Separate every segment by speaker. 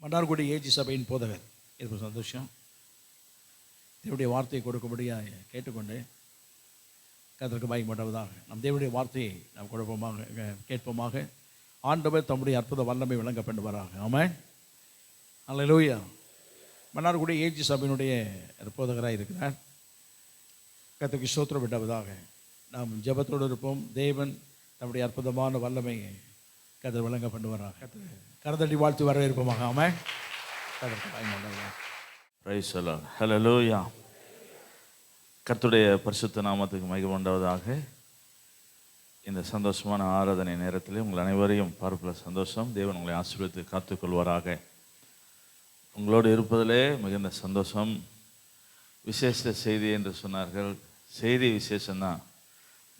Speaker 1: Mannargudi AG சபையின் போதகர். இது சந்தோஷம். தேவனுடைய வார்த்தையை கொடுக்கும்படியாக கேட்டுக்கொண்டு கர்த்தருக்கு மகிமையுண்டாவதாக. நம் தேவனுடைய வார்த்தையை நாம் கொடுப்போமாக, கேட்போமாக. ஆண்டவர் தம்முடைய அற்புத வல்லமை விளங்க பண்ணுவாராக. ஆமென். அல்லேலூயா. மன்னார்குடி ஏஜி சபையினுடைய போதகராக இருக்கிறார். கர்த்தருக்கு ஸ்தோத்திரம் உண்டாவதாக. நாம் ஜெபத்தோடு இருப்போம். தேவன் தம்முடைய அற்புதமான வல்லமையை கர்த்தர் விளங்க பண்ணுவாராக. கரதட்டி வாழ்த்து வரவேற்போமாக. ஆமென். கர்த்தருக்கு மகிமையுண்டாவதாக.
Speaker 2: Price the lord. ஹல்லேலூயா. கர்த்தருடைய பரிசுத்த நாமத்துக்கு மகிமை உண்டாவதாக. இந்த சந்தோஷமான ஆராதனை நேரத்தில் உங்கள் அனைவரையும் பார்ப்பதில் சந்தோஷம். தேவன் உங்களை ஆசீர்வதித்து காத்துக்கொள்வாராக. உங்களோடு இருப்பதிலே மிகுந்த சந்தோஷம். விசேஷ செய்தி என்று சொன்னார்கள். செய்தி விசேஷம்தான்.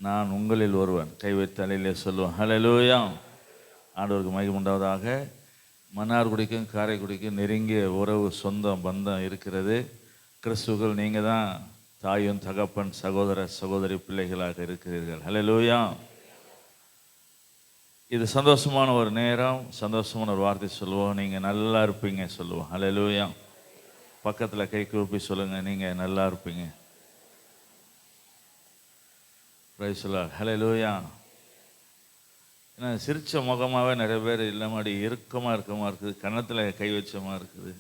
Speaker 2: நான் உங்களில் ஒருவன் கைவைத்த அலையிலே சொல்லுவேன். ஹல்லேலூயா. ஆண்டவருக்கு மகிமை உண்டாவதாக. மன்னார்குடிக்கும் காரைக்குடிக்கும் நெருங்கிய உறவு, சொந்தம், பந்தம் இருக்கிறது. கிறிஸ்துவுக்குள் நீங்கள் தான் தாயும் தகப்பன், சகோதர சகோதரி பிள்ளைகளாக இருக்கிறீர்கள். ஹல்லேலூயா. இது சந்தோஷமான ஒரு நேரம், சந்தோஷமான ஒரு வார்த்தை சொல்லுவோம். நீங்கள் நல்லா இருப்பீங்க சொல்லுவோம். ஹல்லேலூயா. பக்கத்தில் கை கூப்பி சொல்லுங்கள், நீங்கள் நல்லா இருப்பீங்க. Praise the lord. ஹல்லேலூயா. ஏன்னா சிரித்த முகமாகவே நிறைய பேர் இல்லாமடி இறுக்கமாக இருக்குது, கன்னத்தில் கை வச்சமாக இருக்குது.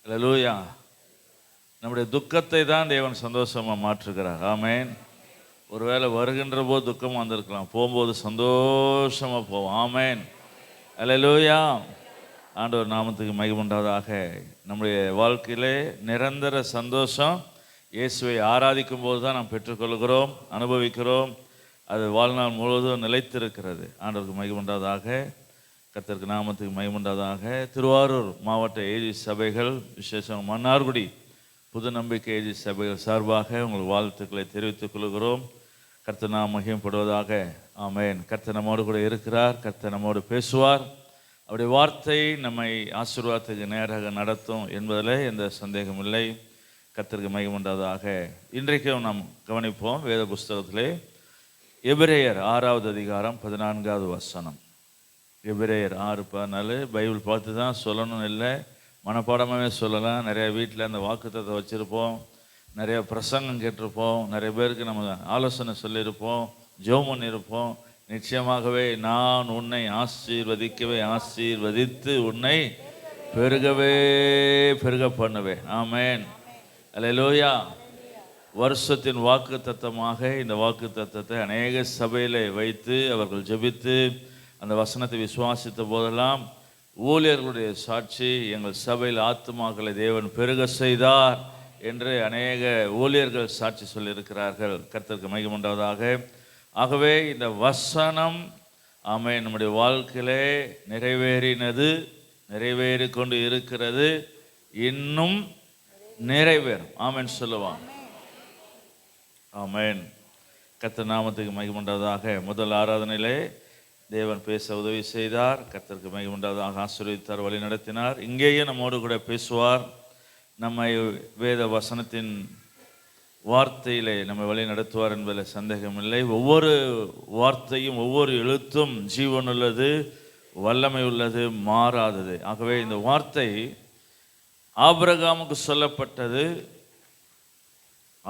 Speaker 2: ஹல்லேலூயா. நம்முடைய துக்கத்தை தான் தேவன் சந்தோஷமாக மாற்றுகிறார். ஆமென். ஒருவேளை வருகின்ற போது துக்கமாக வந்திருக்கலாம், போகும்போது சந்தோஷமாக போவோம். ஆமென். ஹல்லேலூயா. ஆண்டவர் நாமத்துக்கு மகிமை உண்டாவதாக. நம்முடைய வாழ்க்கையிலே நிரந்தர சந்தோஷம் இயேசுவை ஆராதிக்கும் போது தான் நாம் பெற்றுக்கொள்கிறோம், அனுபவிக்கிறோம். அது வாழ்நாள் முழுவதும் நிலைத்திருக்கிறது. ஆண்டவருக்கு மகிமை உண்டாவதாக. கர்த்தருக்கு நாமத்துக்கு மகிமை உண்டாவதாக. திருவாரூர் மாவட்ட ஏஜி சபைகள், விசேஷம் மன்னார்குடி புது நம்பிக்கை ஏஜி சபைகள் சார்பாக உங்களுக்கு வாழ்த்துக்களை தெரிவித்துக் கொள்கிறோம். கர்த்தர் நாம் மகிமைப்படுவதாக. ஆமென். கர்த்தர் நம்மோடு கூட இருக்கிறார். கர்த்தர் நம்மோடு பேசுவார். அவருடைய வார்த்தை நம்மை ஆசீர்வாதத்துக்கு நேராக நடத்தும் என்பதில் எந்த சந்தேகம் இல்லை. கர்த்தருக்கு மகிமை உண்டாவதாக. இன்றைக்கும் நாம் கவனிப்போம் வேத புஸ்தகத்திலே எபிரேயர் 6வது அதிகாரம் 14வது வசனம். எபிரேயர் 6:14. பைபிள் பார்த்து தான் சொல்லணும் இல்லை, மனப்பாடமாகவே சொல்லலாம். நிறைய வீட்டில் அந்த வாக்குத்தத்தை வச்சுருப்போம், நிறைய பிரசங்கம் கேட்டிருப்போம், நிறைய பேருக்கு நம்ம ஆலோசனை சொல்லியிருப்போம், ஜெபம் பண்ணியிருப்போம். நிச்சயமாகவே நான் உன்னை ஆசீர்வதிக்கவே ஆசீர்வதித்து உன்னை பெருகவே பெருக பண்ணுவேன். ஆமென். அல்லேலூயா. வருஷத்தின் வாக்கு தத்தமாக இந்த வாக்கு தத்தத்தை அநேக சபையில் வைத்து அவர்கள் ஜெபித்து அந்த வசனத்தை விசுவாசித்த போதெல்லாம் ஊழியர்களுடைய சாட்சி, எங்கள் சபையில் ஆத்துமாக்களை தேவன் பெருக செய்தார் என்று அநேக ஊழியர்கள் சாட்சி சொல்லியிருக்கிறார்கள். கர்த்தருக்கு மகிமை உண்டாவதாக. ஆகவே இந்த வசனம் ஆமென் நம்முடைய வாழ்க்கையிலே நிறைவேறினது, நிறைவேறி கொண்டு இருக்கிறது, இன்னும் நிறைவேறும். ஆமென் சொல்லுவான். ஆமென். கர்த்தர் நாமத்துக்கு மகிமை உண்டாவதாக. முதல் ஆராதனையிலே தேவன் பேச உதவி செய்தார். கர்த்தருக்கு மகிமை உண்டாவதாக. ஆசீர்வதித்தார், வழி நடத்தினார். இங்கேயே நம்மோடு கூட பேசுவார். நம்மை வேத வசனத்தின் வார்த்தையிலே நம்மை வழி நடத்துவார் என்பதில் சந்தேகமில்லை. ஒவ்வொரு வார்த்தையும் ஒவ்வொரு எழுத்தும் ஜீவனுள்ளது, வல்லமை உள்ளது, மாறாதது. ஆகவே இந்த வார்த்தை ஆபிரகாமுக்கு சொல்லப்பட்டது,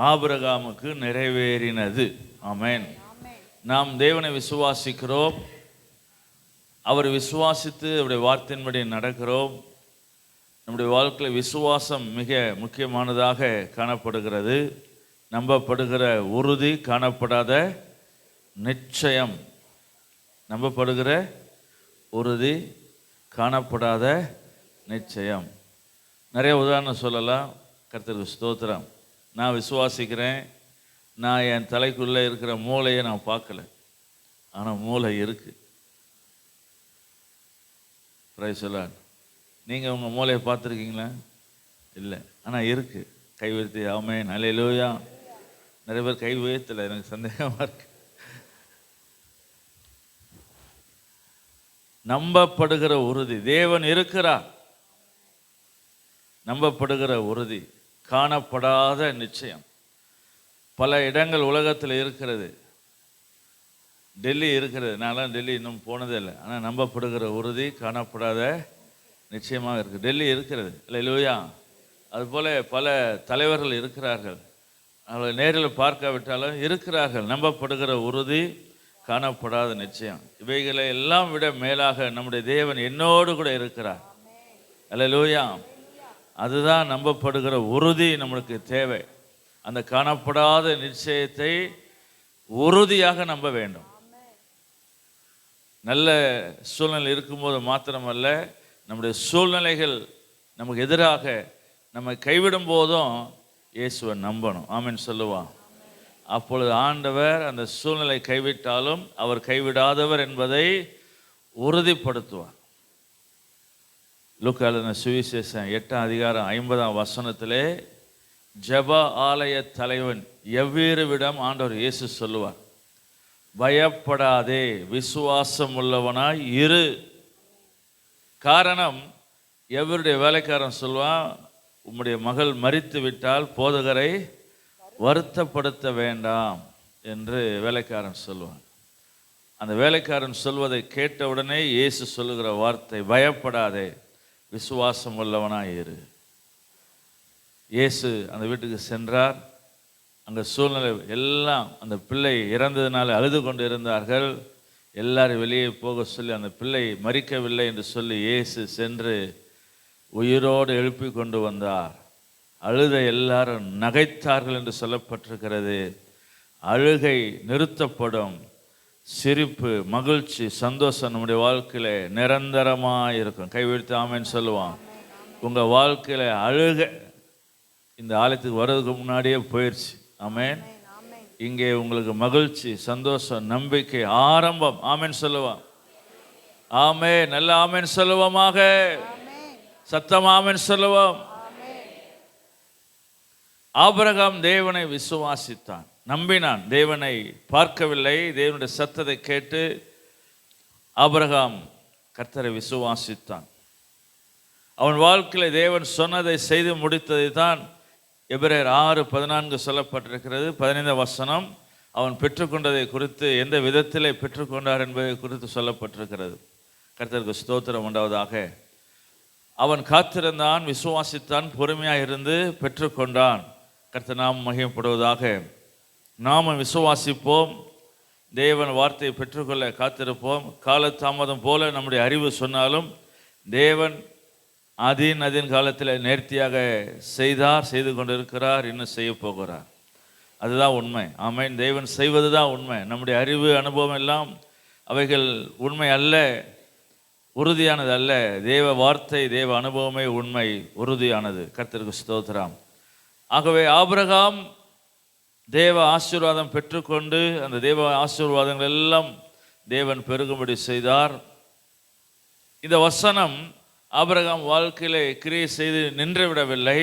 Speaker 2: ஆபிரகாமுக்கு நிறைவேறினது. ஆமென். நாம் தேவனை விசுவாசிக்கிறோம், அவர் விசுவாசித்து அவருடைய வார்த்தையின்படி நடக்கிறோம். நம்முடைய வாழ்க்கையில் விசுவாசம் மிக முக்கியமானதாக காணப்படுகிறது. நம்பப்படுகிற உறுதி, காணப்படாத நிச்சயம். நம்பப்படுகிற உறுதி, காணப்படாத நிச்சயம். நிறைய உதாரணம் சொல்லலாம். கர்த்தருக்கு ஸ்தோத்திரம். நான் விசுவாசிக்கிறேன். நான் என் தலைக்குள்ளே இருக்கிற மூளையை நான் பார்க்கல, ஆனால் மூளை இருக்கு. Price the Lord. நீங்கள் உங்கள் மூளையை பார்த்துருக்கீங்களா? இல்லை, ஆனால் இருக்கு. கை உயர்த்தி ஆமென். அல்லேலூயா. நிறைய பேர் கை உயர்த்தலை, எனக்கு சந்தேகமாக இருக்கு. நம்பப்படுகிற உறுதி, தேவன் இருக்கிறார். நம்பப்படுகிற உறுதி, காணப்படாத நிச்சயம். பல இடங்கள் உலகத்தில் இருக்கிறது. டெல்லி இருக்கிறது. நான்லாம் டெல்லி இன்னும் போனதே இல்லை. ஆனால் நம்பப்படுகிற உறுதி, காணப்படாத நிச்சயமாக இருக்குது. டெல்லி இருக்கிறது, அல்லேலூயா. அதுபோல் பல தலைவர்கள் இருக்கிறார்கள், அவர்களை நேரில் பார்க்காவிட்டாலும் இருக்கிறார்கள். நம்பப்படுகிற உறுதி, காணப்படாத நிச்சயம். இவைகளை எல்லாம் விட மேலாக நம்முடைய தேவன் என்னோடு கூட இருக்கிறார், அல்லேலூயா. அதுதான் நம்பப்படுகிற உறுதி நம்மளுக்கு தேவை. அந்த காணப்படாத நிச்சயத்தை உறுதியாக நம்ப வேண்டும். நல்ல சூழ்நிலை இருக்கும்போது மாத்திரமல்ல, நம்முடைய சூழ்நிலைகள் நமக்கு எதிராக நம்மை கைவிடும் போதும் இயேசுவை நம்பணும். ஆமென் சொல்லுவான். அப்பொழுது ஆண்டவர் அந்த சூழ்நிலை கைவிட்டாலும் அவர் கைவிடாதவர் என்பதை உறுதிப்படுத்துவார். லூக்கா எழுதின சுவிசேஷம் 8ஆம் அதிகாரம் 50ஆம் வசனத்திலே ஜெப ஆலய தலைவன் எவ்வீருவிடம் ஆண்டவர் இயேசு சொல்லுவார், பயப்படாதே, விசுவாசம் உள்ளவனாய் இரு. காரணம், எவருடைய வேலைக்காரன் சொல்வான், உம்முடைய மகள் மரித்து விட்டால் போதகரை வருத்தப்படுத்த வேண்டாம் என்று வேலைக்காரன் சொல்லுவான். அந்த வேலைக்காரன் சொல்வதை கேட்டவுடனே இயேசு சொல்லுகிற வார்த்தை, பயப்படாதே, விசுவாசம் உள்ளவனாய் இரு. இயேசு அந்த வீட்டுக்கு சென்றார். அங்கே சூழ்நிலை எல்லாம், அந்த பிள்ளை இறந்ததுனால அழுது கொண்டு இருந்தார்கள். எல்லாரும் வெளியே போக சொல்லி, அந்த பிள்ளை மரிக்கவில்லை என்று சொல்லி இயேசு சென்று உயிரோடு எழுப்பி கொண்டு வந்தார். அழுத எல்லாரும் நகைத்தார்கள் என்று சொல்லப்பட்டிருக்கிறது. அழுகை நிறுத்தப்படும். சிரிப்பு, மகிழ்ச்சி, சந்தோஷம் நம்முடைய வாழ்க்கையில் நிரந்தரமாக இருக்கும். கைவிடுத்து ஆமென் சொல்லுவான். உங்கள் வாழ்க்கையில் அழுகை இந்த ஆலயத்துக்கு வர்றதுக்கு முன்னாடியே போயிடுச்சு. ஆமென். இங்கே உங்களுக்கு மகிழ்ச்சி, சந்தோஷம், நம்பிக்கை ஆரம்பம். ஆமென் சொல்லுவான். ஆமென். நல்ல ஆமென் சொல்லுவோமாக. சத்தம் ஆமென் சொல்லுவோம். ஆபிரகாம் தேவனை விசுவாசித்தான், நம்பினான். தேவனை பார்க்கவில்லை, தேவனுடைய சத்தத்தை கேட்டு ஆபிரகாம் கர்த்தரை விசுவாசித்தான். அவன் வாழ்க்கையில் தேவன் சொன்னதை செய்து முடித்ததை தான் எபிரேயர் 6:14 சொல்லப்பட்டிருக்கிறது. 15ஆம் வசனம், அவன் பெற்றுக்கொண்டதை குறித்து எந்த விதத்திலே பெற்றுக்கொண்டார் என்பதை குறித்து சொல்லப்பட்டிருக்கிறது. கர்த்தருக்கு ஸ்தோத்திரம் உண்டாவதாக. அவன் காத்திருந்தான், விசுவாசித்தான், பொறுமையாக இருந்து பெற்றுக்கொண்டான். கர்த்தர் நாமம் மகிமைப்படுவதாக. நாம் விசுவாசிப்போம், தேவன் வார்த்தையை பெற்றுக்கொள்ள காத்திருப்போம். காலதாமதம் போல நம்முடைய அறிவு சொன்னாலும் தேவன் அதின் காலத்தில் நேர்த்தியாக செய்து கொண்டிருக்கிறார், இன்னும் செய்ய போகிறார். அதுதான் உண்மை. ஆமென். தேவன் செய்வது தான் உண்மை. நம்முடைய அறிவு, அனுபவம் எல்லாம் அவைகள் உண்மை அல்ல, உறுதியானது அல்ல. தேவ வார்த்தை, தேவ அனுபவமே உண்மை, உறுதியானது. கர்த்தருக்கு ஸ்தோத்திரம். ஆகவே ஆபிரகாம் தேவ ஆசீர்வாதம் பெற்றுக்கொண்டு அந்த தேவ ஆசீர்வாதங்கள் எல்லாம் தேவன் பெருகும்படி செய்தார். இந்த வசனம் ஆபிரகாம் வாழ்க்கையிலே கிரியை செய்து நின்று விடவில்லை,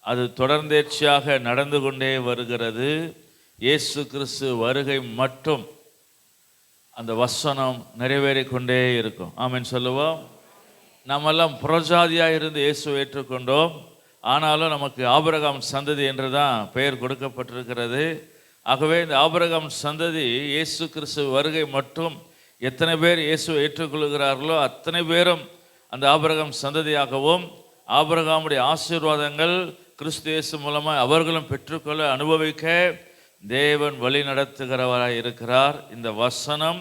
Speaker 2: அது தொடர்ந்தேர்ச்சியாக நடந்து கொண்டே வருகிறது. இயேசு கிறிஸ்து வருகை மட்டும் அந்த வசனம் நிறைவேறிக்கொண்டே இருக்கும். ஆமென் சொல்லுவோம். நாமெல்லாம் புறஜாதியாக இருந்து இயேசுவை ஏற்றுக்கொண்டோம். ஆனாலும் நமக்கு ஆபிரகாம் சந்ததி என்று தான் பெயர் கொடுக்கப்பட்டிருக்கிறது. ஆகவே இந்த ஆபிரகாம் சந்ததி இயேசு கிறிஸ்து வருகை மட்டும் எத்தனை பேர் இயேசுவை ஏற்றுக்கொள்கிறார்களோ அத்தனை பேரும் அந்த ஆபிரகாம் சந்ததியாகவும் ஆபிரகாமுடைய ஆசீர்வாதங்கள் கிறிஸ்து இயேசு மூலமாக அவர்களும் பெற்றுக்கொள்ள அனுபவிக்க தேவன் வழி நடத்துகிறவராய் இருக்கிறார். இந்த வசனம்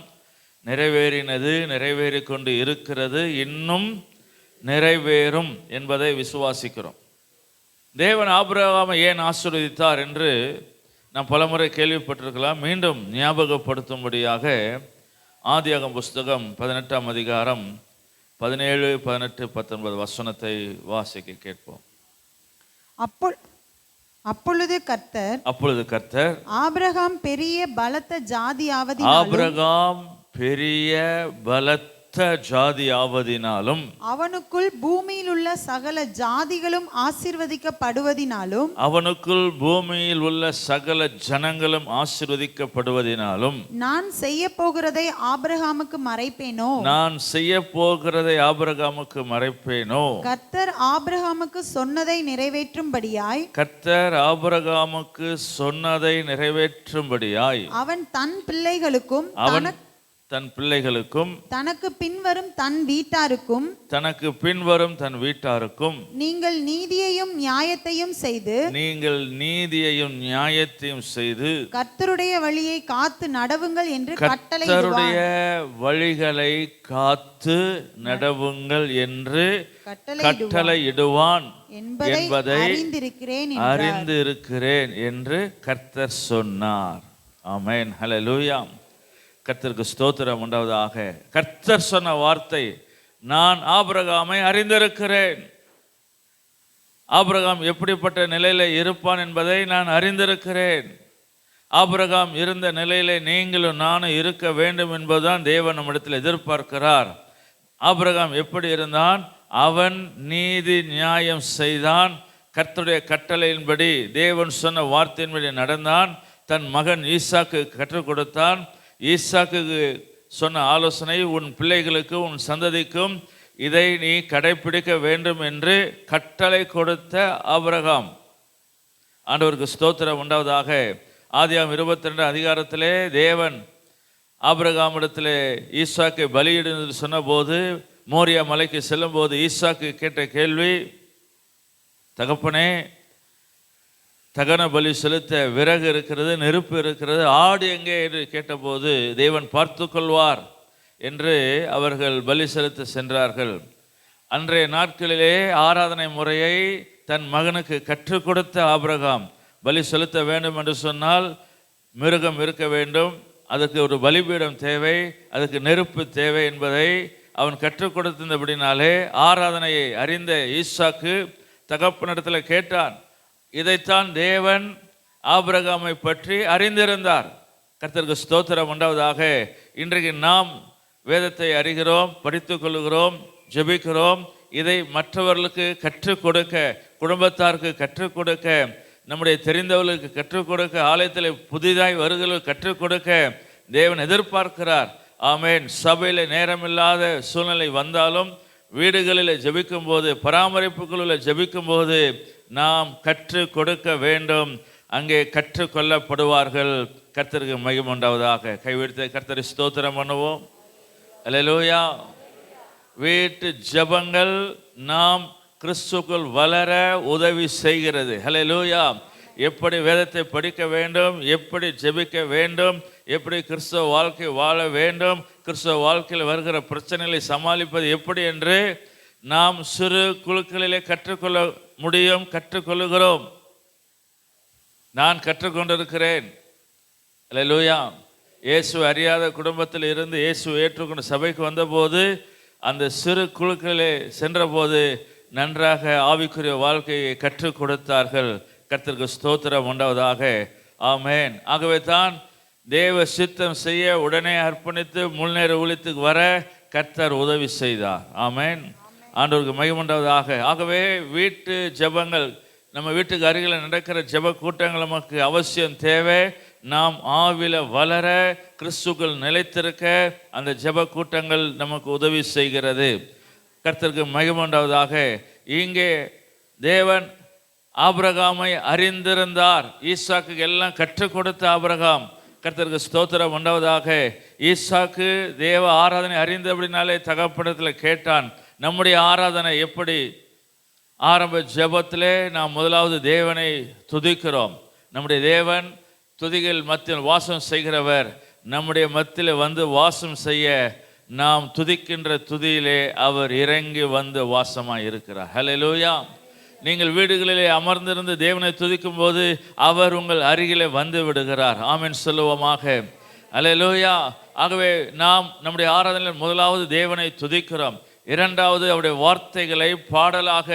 Speaker 2: நிறைவேறினது, நிறைவேறி கொண்டு இருக்கிறது, இன்னும் நிறைவேறும் என்பதை விசுவாசிக்கிறோம். தேவன் ஆபிரகாமை ஏன் ஆசீர்வதித்தார் என்று நாம் பலமுறை கேள்விப்பட்டிருக்கலாம். மீண்டும் ஞாபகப்படுத்தும்படியாக ஆதியாகமம் புஸ்தகம் 18ஆம் அதிகாரம் 17, 18, 19 வசனத்தை வாசிக்க கேட்போம்.
Speaker 3: அப்பொழுது கர்த்தர் ஆபிரகாம் பெரிய பலத்த ஜாதியாவதினாலும் அவனுக்குள் பூமியில் உள்ள சகல ஜாதிகளும் ஆசீர்வதிக்கப்படுவதினாலும் ஜனங்களும் ஆசீர்வதிக்கப்படுவதினாலும் நான் செய்ய போகிறதை ஆபிரகாமுக்கு மறைப்பேனோ. கர்த்தர் ஆபிரகாமுக்கு சொன்னதை நிறைவேற்றும்படியாய் அவன் தன் பிள்ளைகளுக்கும்
Speaker 2: தன் பிள்ளைகளுக்கும்
Speaker 3: தனக்கு பின்வரும் தன் வீட்டாருக்கும்
Speaker 2: தனக்கு பின்வரும் தன் வீட்டாருக்கும்
Speaker 3: நீங்கள் நீதியையும் நியாயத்தையும் செய்து கர்த்தருடைய வழியை காத்து நடவுங்கள் என்று
Speaker 2: கர்த்தருடைய வழிகளை காத்து நடவுங்கள் என்று கட்டளையிடுவான் என்பதை அறிந்திருக்கிறேன் என்று கர்த்தர் சொன்னார். ஆமென், ஹல்லேலூயா. கர்த்தருக்கு ஸ்தோத்திரம் உண்டாவதாக. கர்த்தர் சொன்ன வார்த்தை, நான் ஆபிரகாமை அறிந்திருக்கிறேன். ஆபிரகாம் எப்படிப்பட்ட நிலையில இருப்பான் என்பதை நான் அறிந்திருக்கிறேன். ஆபிரகாம் இருந்த நிலையில நீங்களும் நானும் இருக்க வேண்டும் என்பதுதான் தேவன் நம்மிடத்தில் எதிர்பார்க்கிறார். ஆபிரகாம் எப்படி இருந்தான்? அவன் நீதி நியாயம் செய்தான். கர்த்தருடைய கட்டளையின்படி தேவன் சொன்ன வார்த்தையின்படி நடந்தான். தன் மகன் ஈசாக்கு கற்றுக் கொடுத்தான். ஈசாக்கு சொன்ன ஆலோசனை, உன் பிள்ளைகளுக்கு உன் சந்ததிக்கும் இதை நீ கடைபிடிக்க வேண்டும் என்று கட்டளை கொடுத்த ஆபிரகாம். ஆண்டவருக்கு ஸ்தோத்திரம் உண்டாவதாக. ஆதியாகமம் 22 அதிகாரத்திலே தேவன் ஆபிரகாமிடத்திலே ஈசாக்கை பலியிடு என்று சொன்னபோது, மோரியா மலைக்கு செல்லும் போது ஈசாக்கு கேட்ட கேள்வி, தகப்பனே, தகன பலி செலுத்த விறகு இருக்கிறது, நெருப்பு இருக்கிறது, ஆடு எங்கே என்று கேட்டபோது தேவன் பார்த்து கொள்வார் என்று அவர்கள் பலி செலுத்த சென்றார்கள். அன்றைய நாட்களிலே ஆராதனை முறையை தன் மகனுக்கு கற்றுக் கொடுத்த ஆபிரகாம், பலி செலுத்த வேண்டும் என்று சொன்னால் மிருகம் இருக்க வேண்டும், அதுக்கு ஒரு பலிபீடம் தேவை, அதுக்கு நெருப்பு தேவை என்பதை அவன் கற்றுக் கொடுத்திருந்தபடினாலே ஆராதனையை அறிந்த ஈசாக்கு தகப்பனிடத்தில் கேட்டான். இதைத்தான் தேவன் ஆபிரகாமை பற்றி அறிந்திருந்தார். கர்த்தருக்கு ஸ்தோத்திரம் உண்டாவதாக. இன்றைக்கு நாம் வேதத்தை அறிகிறோம், படித்து கொள்கிறோம், ஜெபிக்கிறோம். இதை மற்றவர்களுக்கு கற்றுக் கொடுக்க, குடும்பத்தாருக்கு கற்றுக் கொடுக்க, நம்முடைய தெரிந்தவர்களுக்கு கற்றுக் கொடுக்க, ஆலயத்தில் புதிதாய் வருகிறவர்களுக்கு கற்றுக் கொடுக்க தேவன் எதிர்பார்க்கிறார். ஆமேன். சபையில் நேரமில்லாத சூழ்நிலை வந்தாலும் வீடுகளில் ஜெபிக்கும் போது, பராமரிப்புகளில் ஜெபிக்கும் போது நாம் கற்றுக் கொடுக்க வேண்டும். அங்கே கற்றுக்கொள்ளப்படுவார்கள். கர்த்தருக்கு மகிமை உண்டாவதாக. கைவிடுத்த கர்த்தரை ஸ்தோத்திரம் பண்ணுவோம். அல்லேலூயா. வீட்டு ஜெபங்கள் நாம் கிறிஸ்துக்குள் வளர உதவி செய்கிறது. அல்லேலூயா. எப்படி வேதத்தை படிக்க வேண்டும், எப்படி ஜெபிக்க வேண்டும், எப்படி கிறிஸ்தவ வாழ்க்கை வாழ வேண்டும், கிறிஸ்தவ வாழ்க்கையில் வருகிற பிரச்சனைகளை சமாளிப்பது எப்படி என்று நாம் சிறு குழுக்களிலே கற்றுக்கொள்ள முடியும், கற்றுக்கொள்ளுகிறோம். நான் கற்றுக்கொண்டிருக்கிறேன். அல்லேலூயா. இயேசு அறியாத குடும்பத்தில் இருந்து இயேசு ஏற்றுக்கொண்டு சபைக்கு வந்தபோது, அந்த சிறு குழுக்களிலே சென்றபோது நன்றாக ஆவிக்குரிய வாழ்க்கையை கற்றுக் கொடுத்தார்கள். கர்த்தருக்கு ஸ்தோத்திரம் உண்டாவதாக. ஆமேன். ஆகவே தான் தேவ சித்தம் செய்ய உடனே அர்ப்பணித்து முன்னேற ஊழியத்துக்கு வர கர்த்தர் உதவி செய்தார். ஆமேன். ஆண்டவருக்கு மகிமை உண்டாவதாக. ஆகவே வீட்டு ஜெபங்கள், நம்ம வீட்டுக்கு அருகில் நடக்கிற ஜெப கூட்டங்கள் நமக்கு அவசியம் தேவை. நாம் ஆவில வளர, கிறிஸ்துக்குள் நிலைத்திருக்க அந்த ஜெப கூட்டங்கள் நமக்கு உதவி செய்கிறது. கர்த்தருக்கு மகிமை உண்டாவதாக. இங்கே தேவன் ஆபிரகாமை அறிந்திருந்தார். ஈசாக்கு எல்லாம் கற்றுக் கொடுத்த ஆபிரகாம். கர்த்தருக்கு ஸ்தோத்திரம் உண்டாவதாக. ஈசாக்கு தேவ ஆராதனை அறிந்தபடினாலே தகப்பனிடத்தில் கேட்டான், நம்முடைய ஆராதனை எப்படி? ஆரம்ப ஜெபத்திலே நாம் முதலாவது தேவனை துதிக்கிறோம். நம்முடைய தேவன் துதிகள் மத்தியில் வாசம் செய்கிறவர். நம்முடைய மத்தியில் வந்து வாசம் செய்ய நாம் துதிக்கின்ற துதியிலே அவர் இறங்கி வந்து வாசமாக இருக்கிறார். ஹல்லேலூயா. நீங்கள் வீடுகளிலே அமர்ந்திருந்து தேவனை துதிக்கும் போது அவர் உங்கள் அருகிலே வந்து விடுகிறார். ஆமென் சொல்லுவோமாக. ஹல்லேலூயா. ஆகவே நாம் நம்முடைய ஆராதனையில் முதலாவது தேவனை துதிக்கிறோம். இரண்டாவது அவருடைய வார்த்தைகளை பாடலாக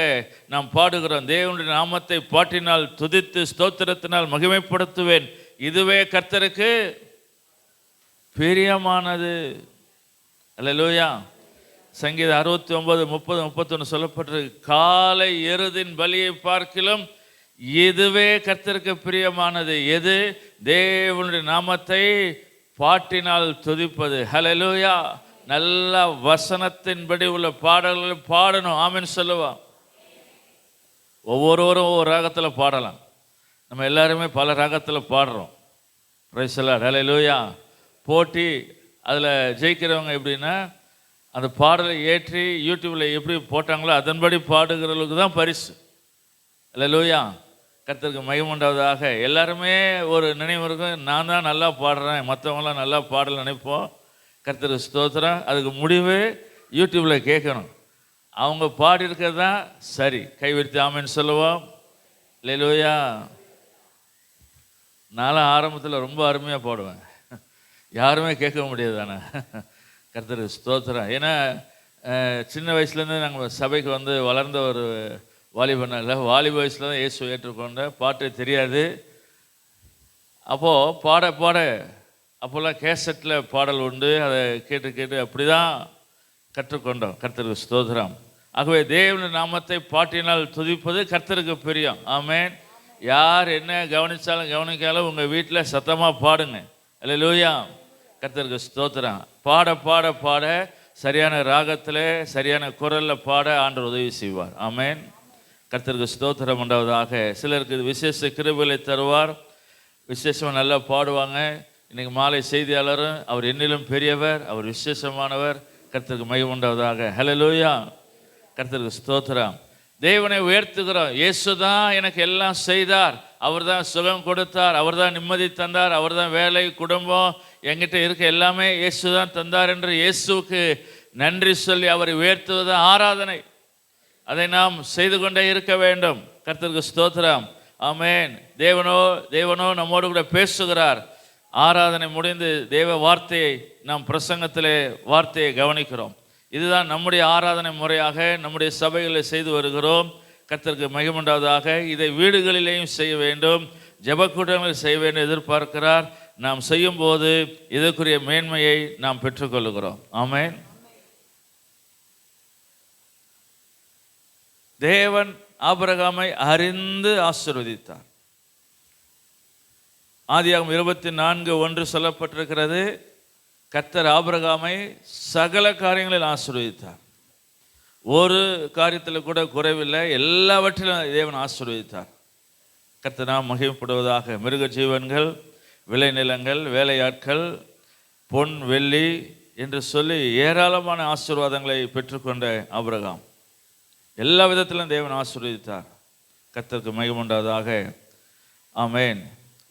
Speaker 2: நாம் பாடுகிறோம். தேவனுடைய நாமத்தை பாட்டினால் துதித்து ஸ்தோத்திரத்தினால் மகிமைப்படுத்துவேன், இதுவே கர்த்தருக்கு பிரியமானது. அல்லேலூயா. சங்கீதம் 69, 30, 31 சொல்லப்பட்டிருக்கு, காலை எருதின் பலியை பார்க்கிலும் இதுவே கர்த்தருக்கு பிரியமானது. எது? தேவனுடைய நாமத்தை பாட்டினால் துதிப்பது. ஹல்லேலூயா. நல்ல வசனத்தின்படி உள்ள பாடல்களை பாடணும். ஆமென் சொல்லுவான். ஒவ்வொருவரும் ஒவ்வொரு ராகத்தில் பாடலாம். நம்ம எல்லாருமே பல ராகத்தில் பாடுறோம். Praise the lord. ஹல்லேலூயா. போட்டி அதில் ஜெயிக்கிறவங்க எப்படின்னா அந்த பாடலை ஏற்றி யூடியூப்பில் எப்படி போட்டாங்களோ அதன்படி பாடுகிறவங்களுக்கு தான் பரிசு. அல்லேலூயா, கர்த்தருக்கு மகிமை உண்டாவதாக. எல்லாருமே ஒரு நினைவு இருக்கும், நான் தான் நல்லா பாடுறேன், மற்றவங்களாம் நல்லா பாடல நினைப்போம். கர்த்தருக்கு ஸ்தோத்திரம். அதுக்கு முடிவு யூடியூப்பில் கேட்கணும், அவங்க பாடியிருக்கிறது தான் சரி. கைவிடுத்து ஆமென்னு சொல்லுவோம். அல்லேலூயா. நானும் ஆரம்பத்தில் ரொம்ப அருமையாக பாடுவேன், யாருமே கேட்க முடியாது. தானே கர்த்தருக்கு ஸ்தோத்திரம். ஏன்னா சின்ன வயசுலேருந்து நாங்கள் சபைக்கு வந்து வளர்ந்த ஒரு வாலிபன் இல்லை. வாலிப வயசில் தான் இயேசு ஏற்றுக்கொண்ட, பாட்டு தெரியாது. அப்போது பாட பாட அப்போல்லாம் கேசட்டில் பாடல் உண்டு, அதை கேட்டு கேட்டு அப்படி தான் கற்றுக்கொண்டோம். கர்த்தருக்கு ஸ்தோத்திரம். ஆகவே தேவனுடைய நாமத்தை பாட்டினால் துதிப்பது கர்த்தருக்கு பிரியம். ஆமென். யார் என்ன கவனித்தாலும் கவனிக்காலும் உங்கள் வீட்டில் சத்தமாக பாடுங்க. அல்லேலூயா, கர்த்தருக்கு ஸ்தோத்திரம். பாட பாட பாட சரியான ராகத்தில் சரியான குரலில் பாட ஆண்டவர் உதவி செய்வார். ஆமென். கர்த்தருக்கு ஸ்தோத்திரம் உண்டாவதாக. சிலருக்கு விசேஷ கிருபைகளை தருவார், விசேஷமாக நல்லா பாடுவாங்க. இன்றைக்கி மாலை செய்தியாளரும் அவர் என்னிலும் பெரியவர், அவர் விசேஷமானவர். கர்த்தருக்கு மகிமை உண்டாவதாக. ஹல்லேலூயா, கர்த்தருக்கு ஸ்தோத்திரம். தேவனை உயர்த்துகிறோம். இயேசு தான் எனக்கு எல்லாம் செய்தார், அவர் தான் சுகம் கொடுத்தார், அவர் தான் நிம்மதி தந்தார், அவர் தான் வேலை குடும்பம் என்கிட்ட இருக்க எல்லாமே இயேசு தான் தந்தார் என்று இயேசுவுக்கு நன்றி சொல்லி அவரை உயர்த்துவது ஆராதனை. அதை நாம் செய்து கொண்டே இருக்க வேண்டும். கர்த்தருக்கு ஸ்தோத்திரம். ஆமென். தேவனோ நம்மோடு கூட பேசுகிறார். ஆராதனை முடிந்து தேவ வார்த்தையை நாம் பிரசங்கத்திலே வார்த்தையை கவனிக்கிறோம். இதுதான் நம்முடைய ஆராதனை முறையாக நம்முடைய சபைகளில் செய்து வருகிறோம். கர்த்தருக்கு மகிமை உண்டாவதாக. இதை வீடுகளிலேயும் செய்ய வேண்டும், ஜெபக்கூட்டங்களில் செய்ய வேண்டும் எதிர்பார்க்கிறார். நாம் செய்யும் போது இதற்குரிய மேன்மையை நாம் பெற்றுக்கொள்கிறோம். ஆமென். தேவன் ஆபிரகாமை அறிந்து ஆசீர்வதித்தார். ஆதியாகமம் 24:1 சொல்லப்பட்டிருக்கிறது, கர்த்தர் ஆபிரகாமை சகல காரியங்களில் ஆசீர்வதித்தார். ஒரு காரியத்தில் கூட குறைவில்லை, எல்லாவற்றிலும் தேவன் ஆசீர்வதித்தார். கர்த்தர் நாம் மகிமைப்படுவதாக. மிருக ஜீவன்கள், விளைநிலங்கள், வேலையாட்கள், பொன் வெள்ளி என்று சொல்லி ஏராளமான ஆசீர்வாதங்களை பெற்றுக்கொண்ட ஆபிரகாம் எல்லா விதத்திலும் தேவன் ஆசீர்வதித்தார். கர்த்தருக்கு மகிமை உண்டாவதாக. ஆமென்.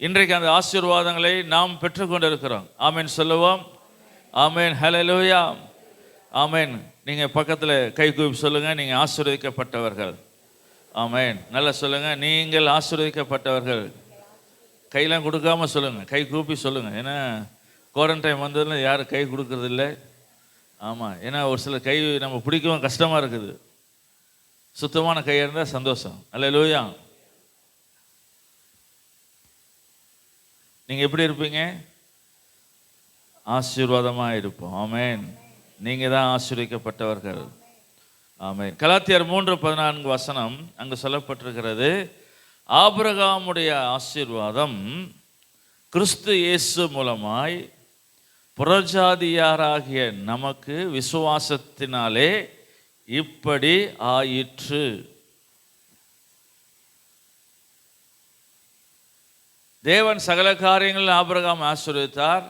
Speaker 2: இன்றைக்கு அந்த ஆசீர்வாதங்களை நாம் பெற்றுக்கொண்டிருக்கிறோம். ஆமென் சொல்லுவோம். ஆமென். ஹல்லேலூயா. ஆமென். நீங்கள் பக்கத்தில் கை கூப்பி சொல்லுங்கள், நீங்கள் ஆசீர்வதிக்கப்பட்டவர்கள். ஆமென். நல்லா சொல்லுங்கள், நீங்கள் ஆசீர்வதிக்கப்பட்டவர்கள். கையெல்லாம் கொடுக்காம சொல்லுங்கள், கை கூப்பி சொல்லுங்கள். ஏன்னா குவாரண்டைன் வந்ததுல யாரும் கை கொடுக்கறதில்ல. ஆமாம், ஏன்னா ஒரு சில கை நம்ம பிடிக்கவும் கஷ்டமாக இருக்குது. சுத்தமான கையாக இருந்தால் சந்தோஷம். அல்லேலூயா. நீங்கள் எப்படி இருப்பீங்க? ஆசீர்வாதமாக இருப்போம். ஆமென். நீங்கள் தான் ஆசீர்வதிக்கப்பட்டவர்கள். ஆமென். கலாத்தியர் 3:14 அங்கு சொல்லப்பட்டிருக்கிறது, ஆபிரகாமுடைய ஆசீர்வாதம் கிறிஸ்து இயேசு மூலமாய் புறஜாதியாராகிய நமக்கு விசுவாசத்தினாலே இப்படி ஆயிற்று. தேவன் சகல காரியங்களில் ஆபிரகாம் ஆசீர்வதித்தார்.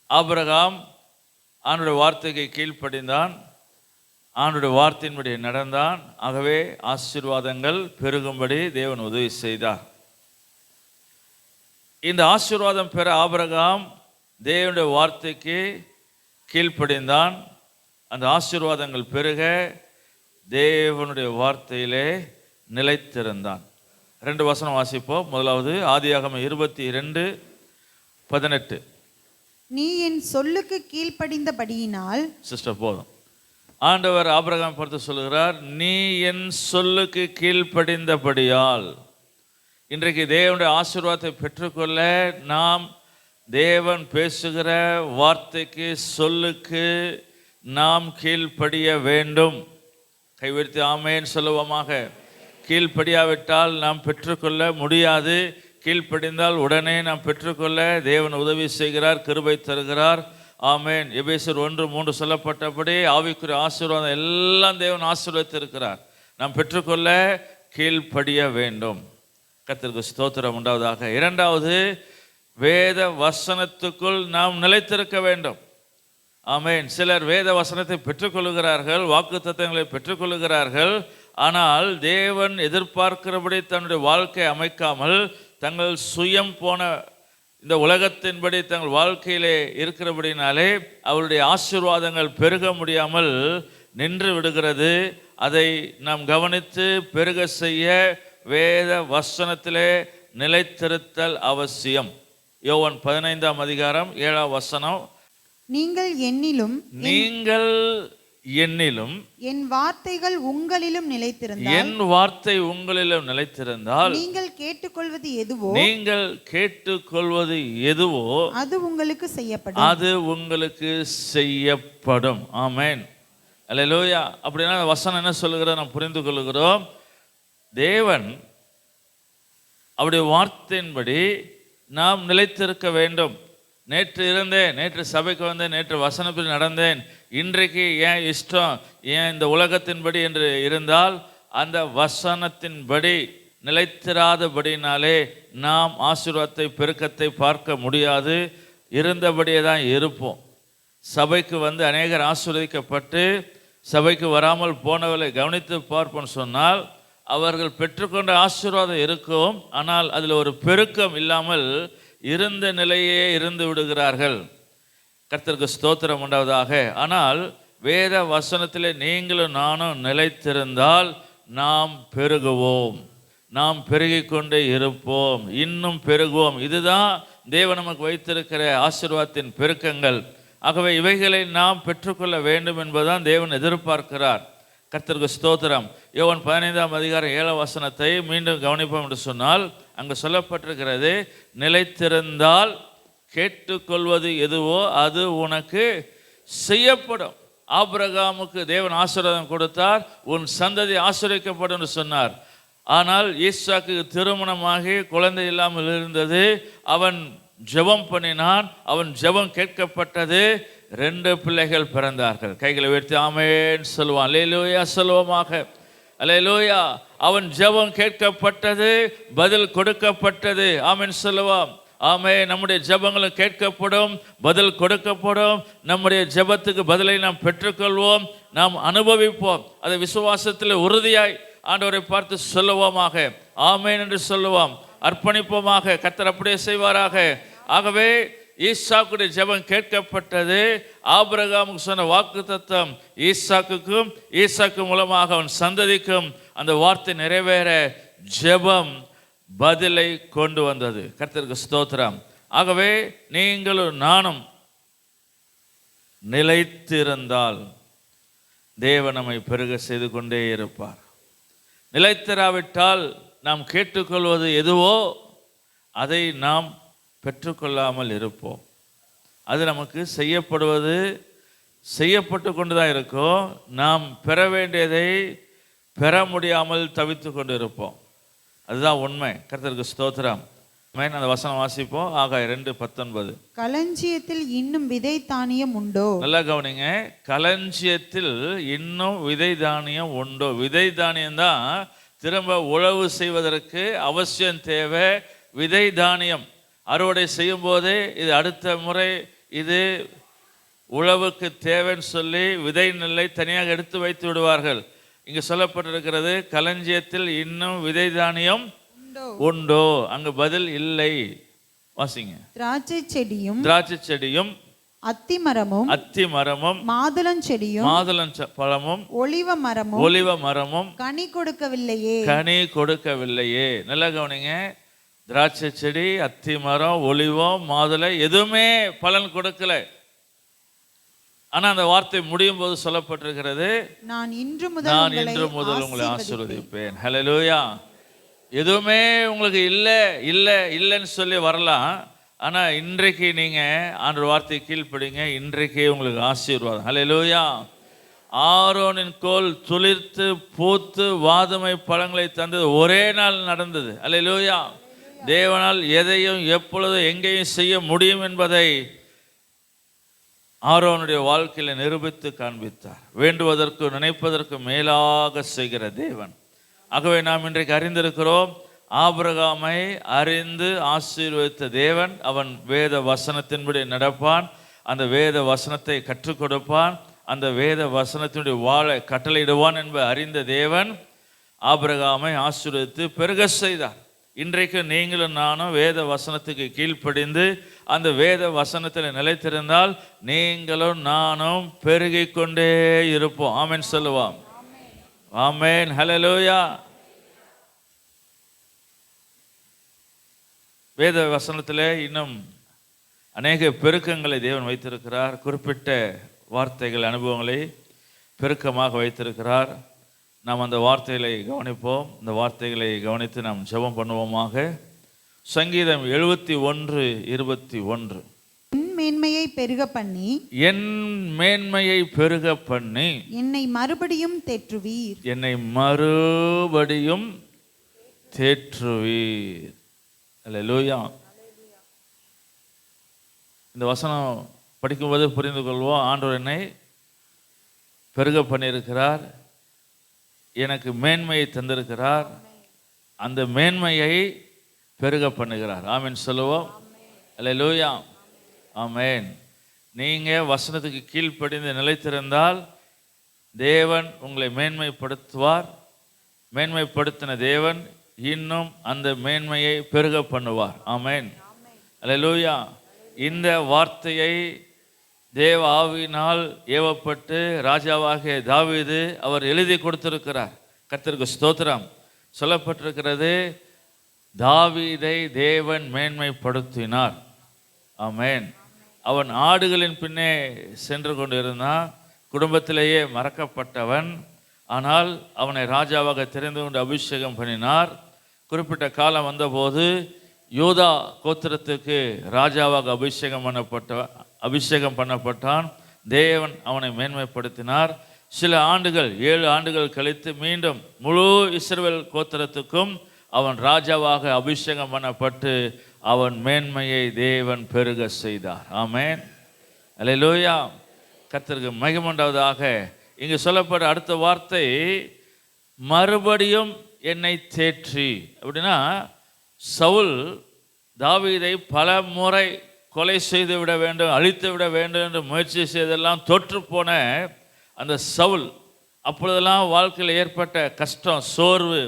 Speaker 2: ஆபிரகாம் ஆண்டவருடைய வார்த்தைக்கு கீழ்ப்படிந்தான், ஆண்டவருடைய வார்த்தையின்படி நடந்தான். ஆகவே ஆசீர்வாதங்கள் பெருகும்படி தேவன் உதவி செய்தார். இந்த ஆசீர்வாதம் பெற ஆபிரகாம் தேவனுடைய வார்த்தைக்கு கீழ்ப்படிந்தான். அந்த ஆசீர்வாதங்கள் பெருக தேவனுடைய வார்த்தையிலே நிலைத்திருந்தான். 2 வசனம் வாசிப்போம். முதலாவது ஆதியாகமம் 22:18.
Speaker 3: நீ என் சொல்லுக்கு கீழ்ப்படிந்தபடியினால்.
Speaker 2: சிஸ்டர் போதும். ஆண்டவர் ஆபிரகாம் பார்த்து சொல்லுகிறார், நீ என் சொல்லுக்கு கீழ்ப்படிந்தபடியால். இன்றைக்கு தேவனுடைய ஆசீர்வாதத்தை பெற்றுக்கொள்ள நாம் தேவன் பேசுகிற வார்த்தைக்கு சொல்லுக்கு நாம் கீழ்ப்படிய வேண்டும். கைவிடுத்து ஆமென் சொல்லுவோமாக. கீழ்ப்படியாவிட்டால் நாம் பெற்றுக்கொள்ள முடியாது. கீழ்ப்படிந்தால் உடனே நாம் பெற்றுக்கொள்ள தேவன் உதவி செய்கிறார், கிருபை தருகிறார். ஆமென். எபேசியர் 1:3 சொல்லப்பட்டபடி ஆவிக்குரிய ஆசீர்வாதம் எல்லாம் தேவன் ஆசீர்வதித்திருக்கிறார். நாம் பெற்றுக்கொள்ள கீழ்ப்படிய வேண்டும். கர்த்தருக்கு ஸ்தோத்திரம் உண்டாவதாக. 2வது, வேத வசனத்துக்குள் நாம் நிலைத்திருக்க வேண்டும். ஆமென். சிலர் வேத வசனத்தை பெற்றுக்கொள்கிறார்கள், வாக்குத்தத்தங்களை பெற்றுக்கொள்கிறார்கள். ஆனால் தேவன் எதிர்பார்க்கிறபடி தன்னுடைய வாழ்க்கை அமைக்காமல் தங்கள் சுயம் போன இந்த உலகத்தின்படி தங்கள் வாழ்க்கையிலே இருக்கிறபடினாலே அவருடைய ஆசீர்வாதங்கள் பெருக முடியாமல் நின்று விடுகிறது. அதை நாம் கவனித்து பெருக செய்ய வேத வசனத்திலே நிலைத்திருத்தல் அவசியம். யோவான் 15ஆம் அதிகாரம் 7ஆம் வசனம்.
Speaker 3: நீங்கள் என்னிலும் என் வார்த்தைகள் உங்களிலும் நிலைத்திருந்தால்,
Speaker 2: என் வார்த்தை உங்களிலும் நிலைத்திருந்தால்,
Speaker 3: நீங்கள் கேட்டுக்கொள்வது எதுவோ அது உங்களுக்கு செய்யப்படும். ஆமென். அல்லேலூயா. அப்படின்னா வசனம் என்ன சொல்லுகிறோம் நாம் புரிந்து கொள்கிறோம். தேவன் அவருடைய வார்த்தையின்படி நாம் நிலைத்திருக்க வேண்டும். நேற்று இருந்தேன், நேற்று சபைக்கு வந்தேன், நேற்று வசனத்தில் நடந்தேன், இன்றைக்கு ஏன் இஷ்டம், ஏன் இந்த உலகத்தின்படி என்று இருந்தால் அந்த வசனத்தின்படி நிலைத்திராதபடினாலே நாம் ஆசீர்வாதத்தை பெருக்கத்தை பார்க்க முடியாது. இருந்தபடியே தான் இருப்போம். சபைக்கு வந்து அநேகர் ஆசீர்வதிக்கப்பட்டு சபைக்கு வராமல் போனவர்களை கவனித்து பார்ப்போம்னு சொன்னால் அவர்கள் பெற்றுக்கொண்ட ஆசீர்வாதம் இருக்கும், ஆனால் அதில் ஒரு பெருக்கம் இல்லாமல் இருந்த நிலையே இருந்து விடுகிறார்கள். கர்த்தருக்கு ஸ்தோத்திரம் உண்டாவதாக. ஆனால் வேத வசனத்திலே நீங்களும் நானும் நிலைத்திருந்தால் நாம் பெருகுவோம், நாம் பெருகிக் கொண்டே இருப்போம், இன்னும் பெருகுவோம். இதுதான் தேவன் நமக்கு வைத்திருக்கிற ஆசீர்வாதத்தின் பெருக்கங்கள். ஆகவே இவைகளை நாம் பெற்றுக்கொள்ள வேண்டும் என்பதுதான் தேவன் எதிர்பார்க்கிறார். கர்த்தருக்கு ஸ்தோத்திரம். யோவான் 15ஆம் அதிகாரம் 7ஆம் வசனத்தை மீண்டும் கவனிப்போம் என்று சொன்னால் அங்கு சொல்லப்பட்டிருக்கிறது, நிலைத்திருந்தால் கேட்டுக்கொள்வது எதுவோ அது உனக்கு செய்யப்படும். ஆபிரகாமுக்கு தேவன் ஆசீர்வாதம் கொடுத்தார், உன் சந்ததி ஆசீர்வதிக்கப்படும் என்று சொன்னார். ஆனால் ஈசாக்கு திருமணமாகி குழந்தை இல்லாமல் இருந்தது. அவன் ஜெபம் பண்ணினான், அவன் ஜெபம் கேட்கப்பட்டது, 2 பிள்ளைகள் பிறந்தார்கள். கைகளை உயர்த்தி ஆமென் சொல்லுவான். அல்லேலூயா சொல்லுவோமாக. அல்லேலூயா. அவன் ஜெபம் கேட்கப்பட்டது, பதில் கொடுக்கப்பட்டது. ஆமென் சொல்லுவான். ஆமென். நம்முடைய ஜெபங்களும் கேட்கப்படும், பதில் கொடுக்கப்படும். நம்முடைய ஜெபத்துக்கு பதிலை நாம் பெற்றுக்கொள்வோம், நாம் அனுபவிப்போம். அதை விசுவாசத்தில் உறுதியாய் ஆண்டவரை பார்த்து சொல்லுவோமாக. ஆமென் என்று சொல்லுவோம், அர்ப்பணிப்போமாக. கர்த்தர் அப்படியே செய்வாராக. ஆகவே ஈசாக்குடைய ஜெபம் கேட்கப்பட்டது. ஆபிரகாமுக்கு சொன்ன வாக்குத்தத்தம் ஈசாக்குக்கும், ஈசாக்கு மூலமாக அவன் சந்ததிக்கும் அந்த வார்த்தை நிறைவேற ஜெபம் பதிலை கொண்டு வந்தது. கர்த்தருக்கு ஸ்தோத்திரம். ஆகவே நீங்களும் நானும் நிலைத்திருந்தால் தேவன் நம்மை பெருக செய்து கொண்டே இருப்பார். நிலைத்திராவிட்டால் நாம் கேட்டுக்கொள்வது எதுவோ அதை நாம் பெற்றுக்கொள்ளாமல் இருப்போம். அது நமக்கு செய்யப்பட்டு கொண்டு தான் இருக்கும். நாம் பெற வேண்டியதை பெற முடியாமல் தவித்து கொண்டு இருப்போம். அதுதான் உண்மை. கர்த்தருக்கு ஸ்தோத்திரம். அந்த வசனம் வாசிப்போம். ஆகாய் 2:19. களஞ்சியத்தில் இன்னும் விதை தானியம் உண்டோ?
Speaker 2: நல்லா கவனிங்க. களஞ்சியத்தில் இன்னும் விதை தானியம் உண்டோ? விதை தானியம் தான் திரும்ப உழவு செய்வதற்கு அவசியம் தேவை. விதை தானியம் அறுவடை செய்யும் போதே இது அடுத்த முறை இது உழவுக்கு தேவைன்னு சொல்லி விதை நெல்லை தனியாக எடுத்து வைத்து விடுவார்கள். இங்கு சொல்லப்பட்டிருக்கிறது, களஞ்சியத்தில் இன்னும் விதை தானியம் உண்டோ? அங்கு பதில் இல்லை. வாசிங்க.
Speaker 3: திராட்சை செடியும் அத்தி மரமும் மாதுளம் பழமும் ஒலிவ மரமும் கனி கொடுக்கவில்லையே. நல்லா கவனிங்க. திராட்சை செடி, அத்தி மரம், ஒலிவம், மாதுளை எதுவுமே பலன் கொடுக்கல. ஆனா அந்த வார்த்தை முடியும் போது சொல்லப்பட்டிருக்கிறது, நான் இன்று முதல் உங்களை ஆசீர்வதிப்பேன். ஹல்லேலூயா. எதுவுமே உங்களுக்கு இல்லைன்னு சொல்லி வரலாம். ஆனா இன்றைக்கு நீங்க ஆண்டவர் வார்த்தை கீழ்ப்படிங்க, இன்றைக்கே உங்களுக்கு ஆசீர்வாதம். ஹல்லேலூயா. ஆரோனின் கோல் துளிர்த்து பூத்து வாதுமை பழங்களை தந்தது ஒரே நாள் நடந்தது. ஹல்லேலூயா. தேவனால் எதையும் எப்பொழுதும் எங்கேயும் செய்ய முடியும் என்பதை ஆரோனுடைய வாழ்க்கையில் நிரூபித்து காண்பித்தார். வேண்டுவதற்கு நினைப்பதற்கு மேலாக செய்கிற தேவன். ஆகவே நாம் இன்றைக்கு அறிந்திருக்கிறோம், ஆபிரகாமை அறிந்து ஆசீர்வதித்த தேவன். அவன் வேத வசனத்தின்படி நடப்பான். அந்த வேத வசனத்தை கற்றுக் கொடுப்பான், அந்த வேத வசனத்தினுடைய வாழ கட்டளையிடுவான் என்பதை அறிந்த தேவன் ஆபிரகாமை ஆசீர்வதித்து பெருக செய்தார். இன்றைக்கு நீங்களும் நானும் வேத வசனத்துக்கு கீழ்ப்படிந்து அந்த வேத வசனத்தில் நிலைத்திருந்தால் நீங்களும் நானும் பெருகிக் கொண்டே இருப்போம். ஆமென் சொல்லுவோம். ஆமென். ஹல்லேலூயா. வேத வசனத்தில் இன்னும் அநேக பெருக்கங்களை தேவன் வைத்திருக்கிறார். குறிப்பிட்ட வார்த்தைகள், அனுபவங்களை பெருக்கமாக வைத்திருக்கிறார். நாம் அந்த வார்த்தைகளை கவனிப்போம். இந்த வார்த்தைகளை கவனித்து நாம் ஜெபம் பண்ணுவோமாக. சங்கீதம் 71:21.
Speaker 4: என் மேன்மையை பெருக பண்ணி,
Speaker 3: என் மேன்மையை பெருக பண்ணி
Speaker 4: என்னை மறுபடியும் தேற்றுவீர்.
Speaker 3: என்னை மறுபடியும் தேற்றுவீர். அல்லேலூயா. இந்த வசனம் படிக்கும்போது புரிந்து கொள்வோம். ஆண்டவர் என்னை பெருக பண்ணியிருக்கிறார், எனக்கு மேன்மையை தந்திருக்கிறார், அந்த மேன்மையை பெருக பண்ணுகிறார். ஆமென் சொல்லுவோம். அல்லேலூயா. ஆமென். நீங்கள் வசனத்துக்கு கீழ்ப்படிந்து நிலைத்திருந்தால் தேவன் உங்களை மேன்மைப்படுத்துவார். மேன்மைப்படுத்தின தேவன் இன்னும் அந்த மேன்மையை பெருக பண்ணுவார். ஆமென். அல்லேலூயா. இந்த வார்த்தையை தேவ ஆவியினால் ஏவப்பட்டு ராஜாவாகிய தாவீது அவர் எழுதி கொடுத்திருக்கிறார். கர்த்தருக்கு ஸ்தோத்திரம். சொல்லப்பட்டிருக்கிறது, தாவீதை தேவன் மேன்மைப்படுத்தினார். ஆமென். அவன் ஆடுகளின் பின்னே சென்று கொண்டிருந்தான், குடும்பத்திலேயே மறக்கப்பட்டவன். ஆனால் அவனை ராஜாவாக தெரிந்து கொண்டு அபிஷேகம் பண்ணினார். குறிப்பிட்ட காலம் வந்தபோது யூதா கோத்திரத்துக்கு ராஜாவாக அபிஷேகம் பண்ணப்பட்டான். தேவன் அவனை மேன்மைப்படுத்தினார். சில ஆண்டுகள், 7 ஆண்டுகள் கழித்து மீண்டும் முழு இஸ்ரவேல் கோத்திரத்துக்கும் அவன் ராஜாவாக அபிஷேகம் பண்ணப்பட்டு அவன் மேன்மையை தேவன் பெருக செய்தார். ஆமென். அல்லேலூயா. கர்த்தருக்கு மகிமை உண்டாவதாக. இங்கு சொல்லப்பட்ட அடுத்த வார்த்தை மறுபடியும் என்னை தேற்றி. அப்படின்னா சவுல் தாவீதை பல முறை கொலை செய்து விட வேண்டும், அழித்து விட வேண்டும் என்று முயற்சி செய்தெல்லாம் தோற்று போன அந்த சவுல், அப்பொழுதெல்லாம் வாழ்க்கையில் ஏற்பட்ட கஷ்டம், சோர்வு,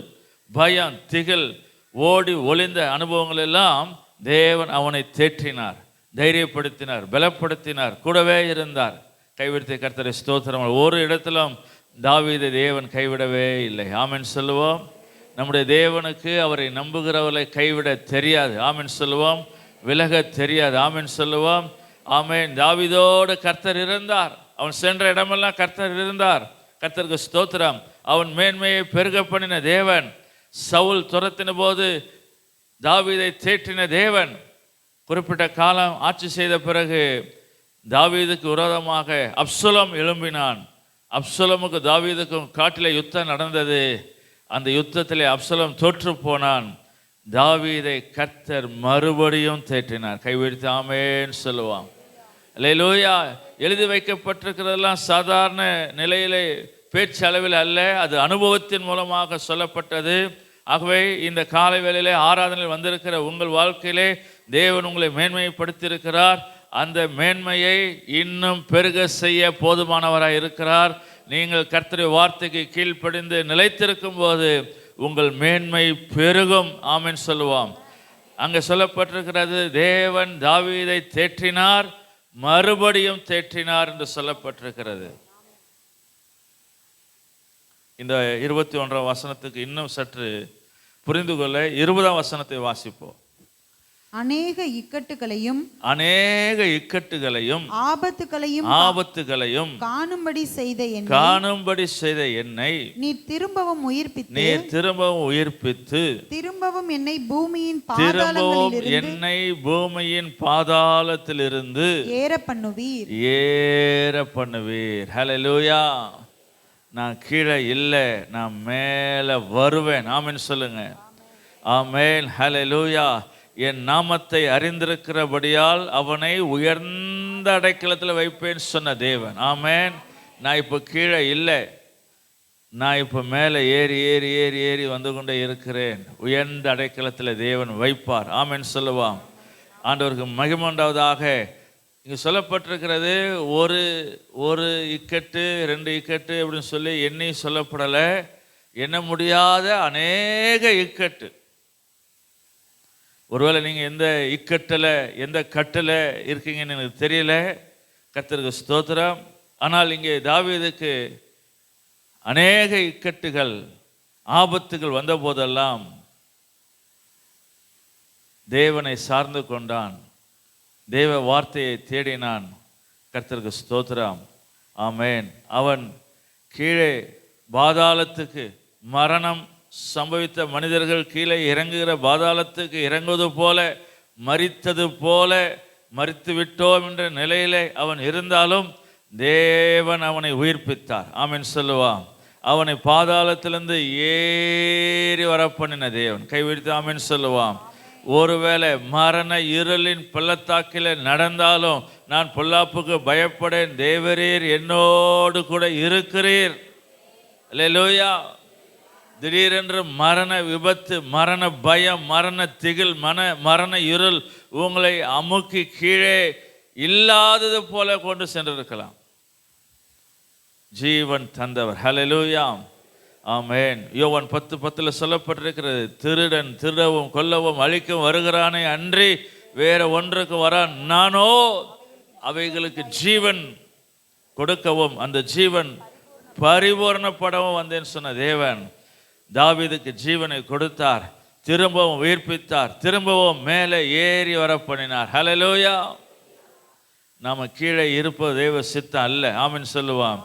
Speaker 3: பயம், திகில், ஓடி ஒளிந்த அனுபவங்கள் எல்லாம் தேவன் அவனை தேற்றினார், தைரியப்படுத்தினார், பலப்படுத்தினார், கூடவே இருந்தார். கைவிடுத்த கர்த்தரை ஸ்தோத்திரம். ஒரு இடத்திலும் தாவீதை தேவன் கைவிடவே இல்லை. ஆமென் சொல்லுவோம். நம்முடைய தேவனுக்கு அவரை நம்புகிறவர்களை கைவிட தெரியாது. ஆமென் சொல்லுவோம். விலக தெரியாது. ஆமென் சொல்லுவோம். ஆமென். தாவீதோடு கர்த்தர் இருந்தார். அவன் சென்ற இடமெல்லாம் கர்த்தர் இருந்தார். கர்த்தருக்கு ஸ்தோத்திரம். அவன் மேன்மையை பெருக பண்ணின தேவன். சவுல் துரத்தின போது தாவீதை தேற்றின தேவன். குறிப்பிட்ட காலம் ஆட்சி செய்த பிறகு தாவீதுக்கு விரோதமாக அப்சலோம் எழும்பினான். அப்சலோமுக்கு தாவீதுக்கும் காட்டிலே யுத்தம் நடந்தது. அந்த யுத்தத்திலே அப்சலோம் தோற்று போனான். தாவீதை கர்த்தர் மறுபடியும் தேற்றினார். கைவிடுத்து ஆமென் சொல்லுவான். அல்லேலூயா. எழுதி வைக்கப்பட்டிருக்கிறதெல்லாம் சாதாரண நிலையிலே பேச்சு அளவில் அல்ல, அது அனுபவத்தின் மூலமாக சொல்லப்பட்டது. ஆகவே இந்த காலை வேளையிலே ஆராதனையில் வந்திருக்கிற உங்கள் வாழ்க்கையிலே தேவன் உங்களை மேன்மைப்படுத்தியிருக்கிறார். அந்த மேன்மையை இன்னும் பெருக செய்ய போதுமானவராய் இருக்கிறார். நீங்கள் கர்த்தருடைய வார்த்தைக்கு கீழ்ப்படிந்து நிலைத்திருக்கும் போது உங்கள் மேன்மை பெருகும். ஆமென் சொல்லுவோம். அங்கே சொல்லப்பட்டிருக்கிறது, தேவன் தாவீதை தேற்றினார், மறுபடியும் தேற்றினார் என்று சொல்லப்பட்டிருக்கிறது. இந்த 21ஆம் வசனத்துக்கு இன்னும் சற்று புரிந்து கொள்ள 20ஆம் வசனத்தை வாசிப்போம்.
Speaker 4: அநேக இக்கட்டுகளையும்
Speaker 3: ஆபத்துகளையும்
Speaker 4: காணும்படி செய்த என்னை
Speaker 3: நீர் திரும்பவும் உயிர்ப்பித்து
Speaker 4: திரும்பவும் என்னை பூமியின்
Speaker 3: பாதாளத்திலிருந்து ஏற பண்ணுவீர். ஹல்லேலூயா. நான் கீழே இல்லை, நான் மேலே வருவேன். ஆமென் சொல்லுங்க. ஆமென். ஹல்லேலூயா. என் நாமத்தை அறிந்திருக்கிறபடியால் அவனை உயர்ந்த அடைக்கலத்தில் வைப்பேன் சொன்ன தேவன். ஆமென். நான் இப்போ கீழே இல்லை, நான் இப்போ மேலே ஏறி ஏறி ஏறி ஏறி வந்து கொண்டே இருக்கிறேன். உயர்ந்த அடைக்கலத்தில் தேவன் வைப்பார். ஆமென் சொல்லுவான். ஆண்டவருக்கு மகிமை உண்டாவதாக. இங்கே சொல்லப்பட்டிருக்கிறது ஒரு ஒரு இக்கட்டு 2 இக்கட்டு அப்படின்னு சொல்லி எண்ணி சொல்லப்படலை. எண்ண முடியாத அநேக இக்கட்டு. ஒருவேளை நீங்கள் எந்த இக்கட்டில் எந்த கட்டில் இருக்கீங்கன்னு எனக்கு தெரியல. கர்த்தருக்கு ஸ்தோத்திரம். ஆனால் இங்கே தாவீதுக்கு அநேக இக்கட்டுகள் ஆபத்துகள் வந்த போதெல்லாம் தேவனை சார்ந்து கொண்டான், தேவ வார்த்தையை தேடினான். கர்த்தருக்கு ஸ்தோத்திரம். ஆமேன். அவன் கீழே பாதாளத்துக்கு, மரணம் சம்பவித்த மனிதர்கள் கீழே இறங்குகிற பாதாளத்துக்கு இறங்குவது போல, மரித்தது போல, மரித்து விட்டோம் என்ற நிலையிலே அவன் இருந்தாலும் தேவன் அவனை உயிர்ப்பித்தார். ஆமேன் சொல்லுவான். அவனை பாதாளத்திலிருந்து ஏறி வர பண்ணின தேவன் கைவிடுத்து ஆமேன் சொல்லுவான். ஒருவேளை மரண இருளின் பள்ளத்தாக்கில் நடந்தாலும் நான் பொல்லாப்புக்கு பயப்படேன், தேவரீர் என்னோடு கூட இருக்கிறீர். அல்லேலூயா. திடீரென்று மரண விபத்து, மரண பயம், மரண திகில், மரண இருள் உங்களை அமுக்கி கீழே இல்லாதது போல கொண்டு சென்றிருக்கலாம். ஜீவன் தந்தவர். ஹல்லேலூயா. ஆமென். யோவான் 10:10 சொல்லப்பட்டிருக்கிறது, திருடன் திருடவும் கொல்லவும் அழிக்கவும் வருகிறானே அன்றி வேற ஒன்றுக்கு வரான், நானோ அவைகளுக்கு ஜீவன் கொடுக்கவும் அந்த ஜீவன் பரிபூரணப்படவும் வந்தேன்னு சொன்ன தேவன் தாவீதுக்கு ஜீவனை கொடுத்தார், திரும்பவும் உயிர்ப்பித்தார், திரும்பவும் மேலே ஏறி வர பண்ணினார். ஹல்லேலூயா. நாம கீழே இருப்பது தேவ சித்தம் அல்ல. ஆமென் சொல்லுவான்.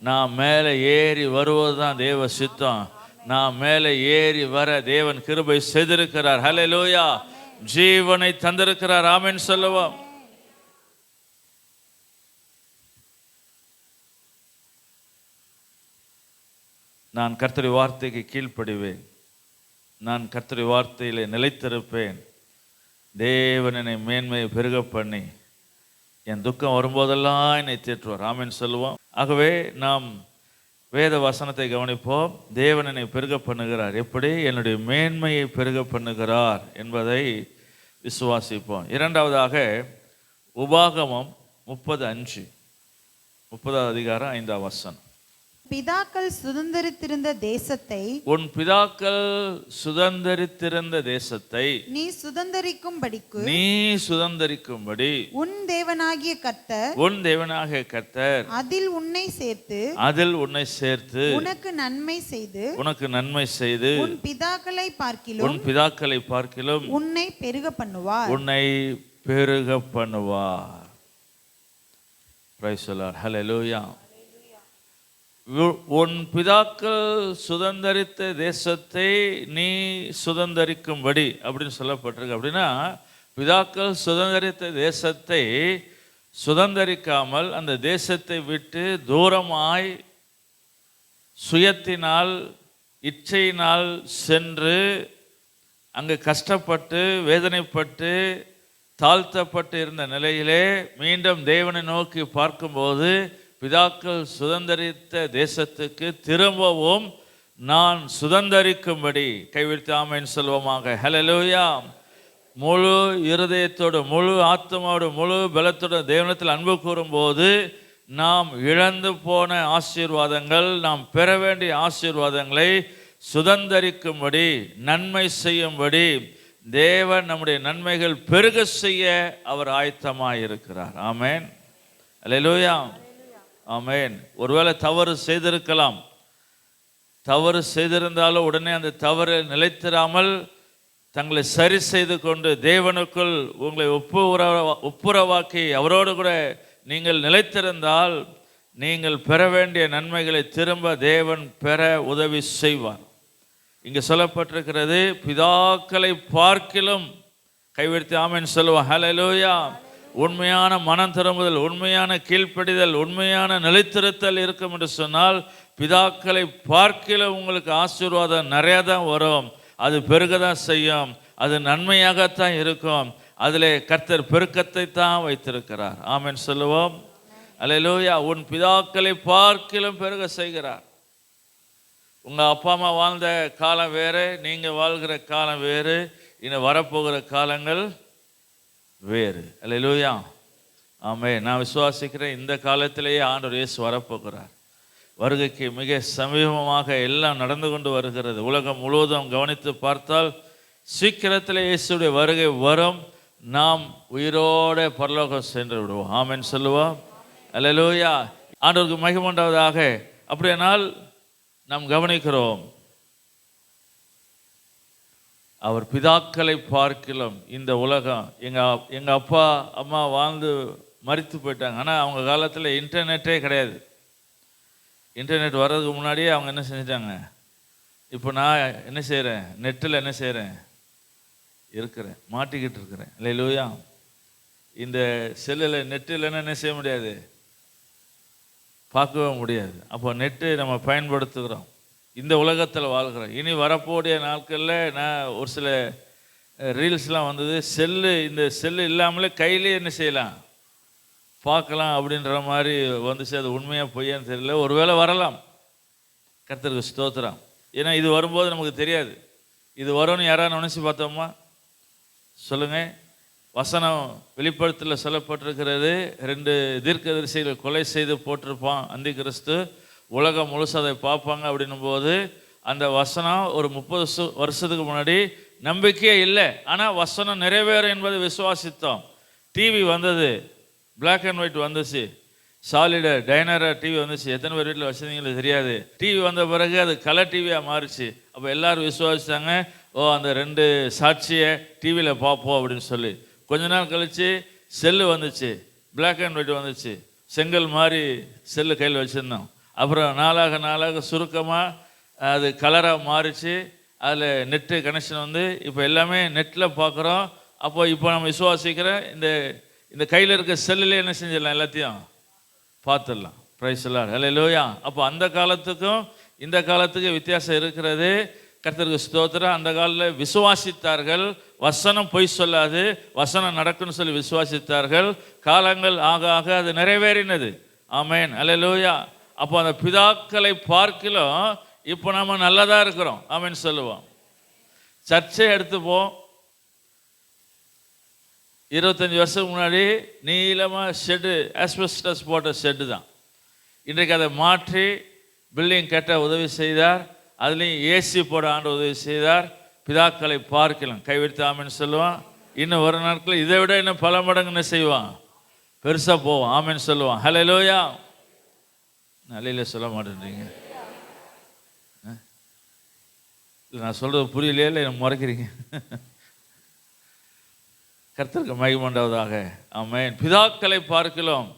Speaker 3: நான் மேலே ஏறி வருவது தான் தேவ சித்தம். நான் மேலே ஏறி வர தேவன் கிருபை செய்திருக்கிறார். ஹல்லேலூயா. ஜீவனை தந்திருக்கிறார். ஆமென் சொல்லுவோம். நான் கர்த்தருடைய வார்த்தைக்கு கீழ்ப்படிவேன், நான் கர்த்தருடைய வார்த்தையிலே நிலைத்திருப்பேன், தேவன் என்னை மேன்மையை பெருக பண்ணி என் துக்கம் வரும்போதெல்லாம் என்னை தேற்றுவார். ஆமென் சொல்லுவோம். ஆகவே நாம் வேத வசனத்தை கவனிப்போம். தேவன் என்னை பெருக பண்ணுகிறார். எப்படி? என்னுடைய மேன்மையை பெருக பண்ணுகிறார் என்பதை விசுவாசிப்போம். இரண்டாவதாக உபாகமம் 30:5, 30வது அதிகாரம் 5வது வசனம்.
Speaker 4: பிதாக்கள் சுதந்தரித்திருந்த தேசத்தை,
Speaker 3: உன் பிதாக்கள் சுதந்தரித்திருந்த தேசத்தை
Speaker 4: நீ சுதந்தரிக்கும்படிக்கு,
Speaker 3: நீ சுதந்தரிக்கும்படி
Speaker 4: உன் தேவனாகிய கர்த்தர்,
Speaker 3: உன் தேவனாகிய கர்த்தர்
Speaker 4: அதில் உன்னை சேர்த்து,
Speaker 3: அதில் உன்னை சேர்த்து
Speaker 4: உனக்கு நன்மை செய்து,
Speaker 3: உனக்கு நன்மை செய்து
Speaker 4: உன் பிதாக்களை பார்க்கிலும்,
Speaker 3: உன் பிதாக்களை பார்க்கிலும்
Speaker 4: உன்னை பெருக பண்ணுவார்,
Speaker 3: உன்னை பெருக பண்ணுவார். Praise the lord. ஹல்லேலூயா. உன் பிதாக்கள் சுதந்தரித்த தேசத்தை நீ சுதந்தரிக்கும்படி அப்படின்னு சொல்லப்பட்டிருக்கு. அப்படின்னா பிதாக்கள் சுதந்தரித்த தேசத்தை சுதந்தரிக்காமல் அந்த தேசத்தை விட்டு தூரமாய் சுயத்தினால் இச்சையினால் சென்று அங்கு கஷ்டப்பட்டு வேதனைப்பட்டு தாழ்த்தப்பட்டு இருந்த நிலையிலே மீண்டும் தேவனை நோக்கி பார்க்கும்போது பிதாக்கள் சுதந்தரித்த தேசத்துக்கு திரும்பவும் நான் சுதந்தரிக்கும்படி கைவிடுத்து ஆமென் சொல்வோமாக. ஹல்லேலூயா. முழு இருதயத்தோடு, முழு ஆத்மாவோடு, முழு பலத்தோடு தேவனத்தில் அன்பு கூறும்போது நாம் இழந்து போன ஆசீர்வாதங்கள், நாம் பெற வேண்டிய ஆசீர்வாதங்களை சுதந்தரிக்கும்படி, நன்மை செய்யும்படி தேவன் நம்முடைய நன்மைகள் பெருக செய்ய அவர் ஆயத்தமாக இருக்கிறார். ஆமென். அல்லேலூயா. ஆமென். ஒருவேளை தவறு செய்திருக்கலாம். தவறு செய்திருந்தாலும் உடனே அந்த தவறு நிலைத்திராமல் தங்களை சரி செய்து கொண்டு தேவனுக்குள் உங்களை ஒப்புரவாக்கி அவரோடு கூட நீங்கள் நிலைத்திருந்தால் நீங்கள் பெற வேண்டிய நன்மைகளை திரும்ப தேவன் பெற உதவி செய்வார். இங்கே சொல்லப்பட்டிருக்கிறது, பிதாக்களை பார்க்கிலும் கைவிடுத்து ஆமென் சொல்லுவோம். ஹல்லேலூயா. உண்மையான மனம் திரும்புதல், உண்மையான கீழ்ப்படிதல், உண்மையான நிலைத்திருத்தல் இருக்கும் என்று சொன்னால் பிதாக்களை பார்க்கிலும் உங்களுக்கு ஆசீர்வாதம் நிறையா தான் வரும். அது பெருக தான் செய்யும். அது நன்மையாகத்தான் இருக்கும். அதில் கர்த்தர் பெருக்கத்தை தான் வைத்திருக்கிறார். ஆமென் சொல்லுவோம். அல்லேலூயா. உன் பிதாக்களை பார்க்கிலும் பெருக செய்கிறார். உங்கள் அப்பா அம்மா வாழ்ந்த காலம் வேறு, நீங்கள் வாழ்கிற காலம் வேறு, இன்னும் வரப்போகிற காலங்கள் வேறு. அல்லேலூயா. ஆமென். நான் விசுவாசிக்கிறேன், இந்த காலத்திலேயே ஆண்டவர் இயேசு வரப்போகிறார். வருகைக்கு மிக சமீபமாக எல்லாம் நடந்து கொண்டு வருகிறது. உலகம் முழுவதும் கவனித்து பார்த்தால் சீக்கிரத்தில் இயேசுடைய வருகை வரும். நாம் உயிரோட பரலோகம் சென்று விடுவோம். ஆமென் சொல்லுவோம். அல்லேலூயா. ஆண்டவருக்கு மகிமை உண்டாவதாக. அப்படியானால் நாம் கவனிக்கிறோம், அவர் பிதாக்களை பார்க்கலாம். இந்த உலகம் எங்கள் அப்பா அம்மா வாழ்ந்து மரித்து போயிட்டாங்க. ஆனால் அவங்க காலத்தில் இன்டர்நெட்டே கிடையாது. இன்டர்நெட் வர்றதுக்கு முன்னாடியே அவங்க என்ன செஞ்சிட்டாங்க. இப்போ நான் என்ன செய்கிறேன், நெட்டில் என்ன செய்கிறேன், இருக்கிறேன், மாட்டிக்கிட்டு இருக்கிறேன். அல்லேலூயா. இந்த செல்லில் நெட்டு இல்லைன்னா என்ன செய்ய முடியாது, பார்க்கவே முடியாது. அப்போ நெட்டு நம்ம பயன்படுத்துகிறோம், இந்த உலகத்தில் வாழ்கிறோம். இனி வரக்கூடிய நாட்களில் நான் ஒரு சில ரீல்ஸ்லாம் வந்தது, இந்த செல்லு இல்லாமலே கையிலே என்ன செய்யலாம், பார்க்கலாம் அப்படின்ற மாதிரி வந்துச்சு. அது உண்மையாக பொய்யான்னு தெரியல, ஒருவேளை வரலாம். கர்த்தருக்கு ஸ்தோத்திரம். ஏன்னா இது வரும்போது நமக்கு தெரியாது. இது வரும்னு யாராவது நினச்சி பார்த்தோமா சொல்லுங்கள். வசனம் வெளிப்படுத்தலில் சொல்லப்பட்டிருக்கிறது, 2 தீர்க்கதரிசிகள் கொலை செய்து போட்டிருப்பான் அந்தி கிறிஸ்து. உலகம் முழுசு அதை பார்ப்பாங்க. அப்படின்னும் போது அந்த வசனம் ஒரு 30 வருஷத்துக்கு முன்னாடி நம்பிக்கையே இல்லை, ஆனால் வசனம் நிறைவேறும் என்பதை விசுவாசித்தோம். டிவி வந்தது, பிளாக் அண்ட் ஒயிட் வந்துச்சு, சாலிட டைனரா டிவி வந்துச்சு. எத்தனை பேர் வீட்டில் வச்சுருந்தீங்களோ தெரியாது. டிவி வந்த பிறகு அது கலர் டிவியாக மாறிச்சு. அப்போ எல்லாரும் விசுவாசித்தாங்க, ஓ அந்த 2 சாட்சியை டிவியில் பார்ப்போம் அப்படின்னு சொல்லி. கொஞ்ச நாள் கழித்து செல்லு வந்துச்சு, பிளாக் அண்ட் ஒயிட் வந்துச்சு, செங்கல் மாதிரி செல்லு கையில் வச்சுருந்தோம். அப்புறம் நாளாக சுருக்கமாக அது கலராக மாறிச்சு. அதில் நெட்டு கனெக்ஷன் வந்து இப்போ எல்லாமே நெட்டில் பார்க்குறோம். அப்போ இப்போ நம்ம விசுவாசிக்கிற இந்த கையில் இருக்க செல்லுலேயே என்ன செஞ்சிடலாம், எல்லாத்தையும் பார்த்துடலாம். பிரைஸ் எல்லாம் அல்லேலூயா. அப்போ அந்த காலத்துக்கும் இந்த காலத்துக்கும் வித்தியாசம் இருக்கிறது. கர்த்தருக்கு ஸ்தோத்திரம். அந்த காலத்தில் விசுவாசித்தார்கள், வசனம் பொய் சொல்லாது, வசனம் நடக்குன்னு சொல்லி விசுவாசித்தார்கள். காலங்கள் ஆக ஆக அது நிறைவேறினது. ஆமென் அல்லேலூயா. அப்போ அந்த பிதாக்களை பார்க்கலாம் இப்போ நம்ம நல்லதாக இருக்கிறோம். ஆமென் சொல்லுவோம். சர்ச்சை எடுத்துப்போம். 25 வருஷத்துக்கு முன்னாடி நீளமாக ஷெட்டு, ஆஸ்பெஸ்டஸ் போட்ட ஷெட்டு தான். இன்றைக்கு அதை மாற்றி பில்டிங் கட்ட உதவி செய்தார். அதுலேயும் ஏசி போட ஆண்டு உதவி செய்தார். பிதாக்களை பார்க்கலாம், கைவிடுத்து ஆமென் சொல்லுவான். இன்னும் ஒரு நாட்கள் இதை விட இன்னும் பல மடங்கு என்ன செய்வான், பெருசாக போவான். ஆமென் சொல்லுவான். ஹல்லேலூயா. நல்ல சொல்ல மாட்டேன்றீங்க. இல்லை நான் சொல்கிறது புரியலையே, இல்லை முறைக்கிறீங்க. கர்த்தருக்கு மகிமை உண்டாவதாக. ஆமென். பிதாக்களை பார்க்கலாம்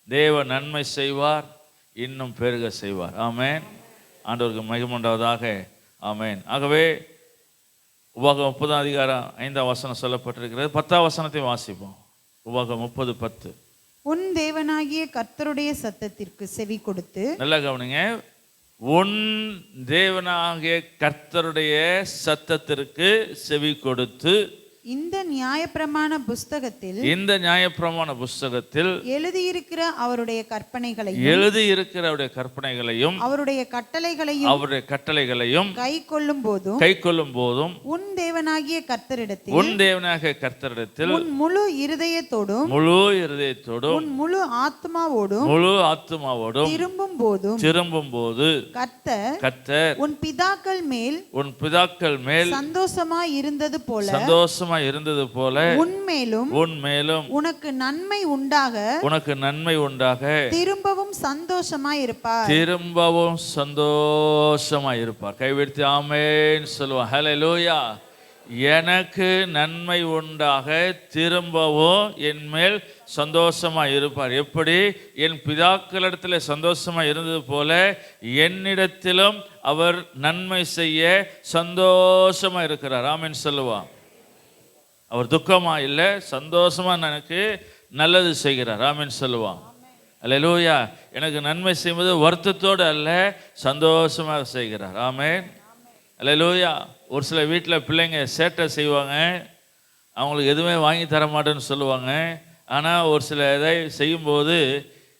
Speaker 3: தேவன் நன்மை செய்வார், இன்னும் பெருக செய்வார். ஆமென். ஆண்டவருக்கு மகிமை உண்டாவதாக. ஆமென். ஆகவே உபாகம் 30 அதிகாரம் 5ஆம் வசனம் சொல்லப்பட்டிருக்கிறது. 10ஆம் வசனத்தை வாசிப்போம். உபாகம் 30:10.
Speaker 4: உன் தேவனாகிய கர்த்தருடைய சத்தத்திற்கு செவி கொடுத்து,
Speaker 3: நல்லா கவனிங்க, உன் தேவனாகிய கர்த்தருடைய சத்தத்திற்கு செவி கொடுத்து,
Speaker 4: இந்த நியாயப்பிரமாண புஸ்தகத்தில்
Speaker 3: எழுதியிருக்கிற
Speaker 4: அவருடைய கற்பனைகளையும்
Speaker 3: அவருடைய கட்டளைகளையும்
Speaker 4: கை கொள்ளும்
Speaker 3: போதும்
Speaker 4: உன் தேவனாகிய கர்த்தரிடத்தில் உன் முழு இருதயத்தோடும் உன் முழு ஆத்துமாவோடும் திரும்பும் போது கர்த்தர் உன் பிதாக்கள் மேல் சந்தோஷமாய் இருந்தது போல உன்மேலும் உனக்கு நன்மை உண்டாக திரும்பவும் சந்தோஷமாய் இருப்பார். கைவிடுத்து ஆமென் சொல்லுவான். ஹல்லேலூயா. எனக்கு நன்மை உண்டாக திரும்பவும் என் மேல் சந்தோஷமாக இருப்பார். எப்படி என் பிதாக்களிடத்தில் சந்தோஷமாக இருந்தது போல என்னிடத்திலும் அவர் நன்மை செய்ய சந்தோஷமாக இருக்கிறார். ஆமென் சொல்லுவான். அவர் துக்கமாக இல்லை, சந்தோஷமாக எனக்கு நல்லது செய்கிறார். ஆமென் சொல்லுவான். அல்லேலூயா. எனக்கு நன்மை செய்வது வருத்தத்தோடு அல்ல, சந்தோஷமாக செய்கிறார். ஆமென் அல்லேலூயா. ஒரு சில வீட்டில் பிள்ளைங்க சேட்டை செய்வாங்க, அவங்களுக்கு எதுவுமே வாங்கி தர மாட்டேன்னு சொல்லுவாங்க. ஆனால் ஒரு சில இதை செய்யும்போது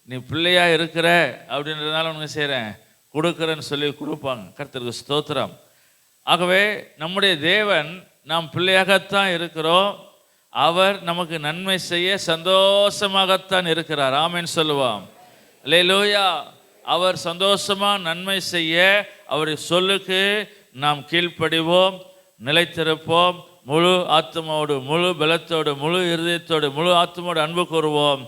Speaker 4: நீ பிள்ளையாக இருக்கிற அப்படின்றதுனால உனக்கு செய்கிறேன், கொடுக்குறேன்னு சொல்லி கொடுப்பாங்க. கர்த்தருக்கு ஸ்தோத்திரம். ஆகவே நம்முடைய தேவன் நாம் பிள்ளையாகத்தான் இருக்கிறோம்.
Speaker 3: அவர் நமக்கு நன்மை செய்ய சந்தோஷமாகத்தான் இருக்கிறார். ஆமென் சொல்லுவோம். அல்லேலூயா. அவர் சந்தோஷமாக நன்மை செய்ய அவருடைய சொல்லுக்கு நாம் கீழ்ப்படிவோம், நிலைத்திருப்போம். முழு ஆத்மாவோடு, முழு பலத்தோடு, முழு இருதயத்தோடு, முழு ஆத்மாவோடு அன்பு கூறுவோம்.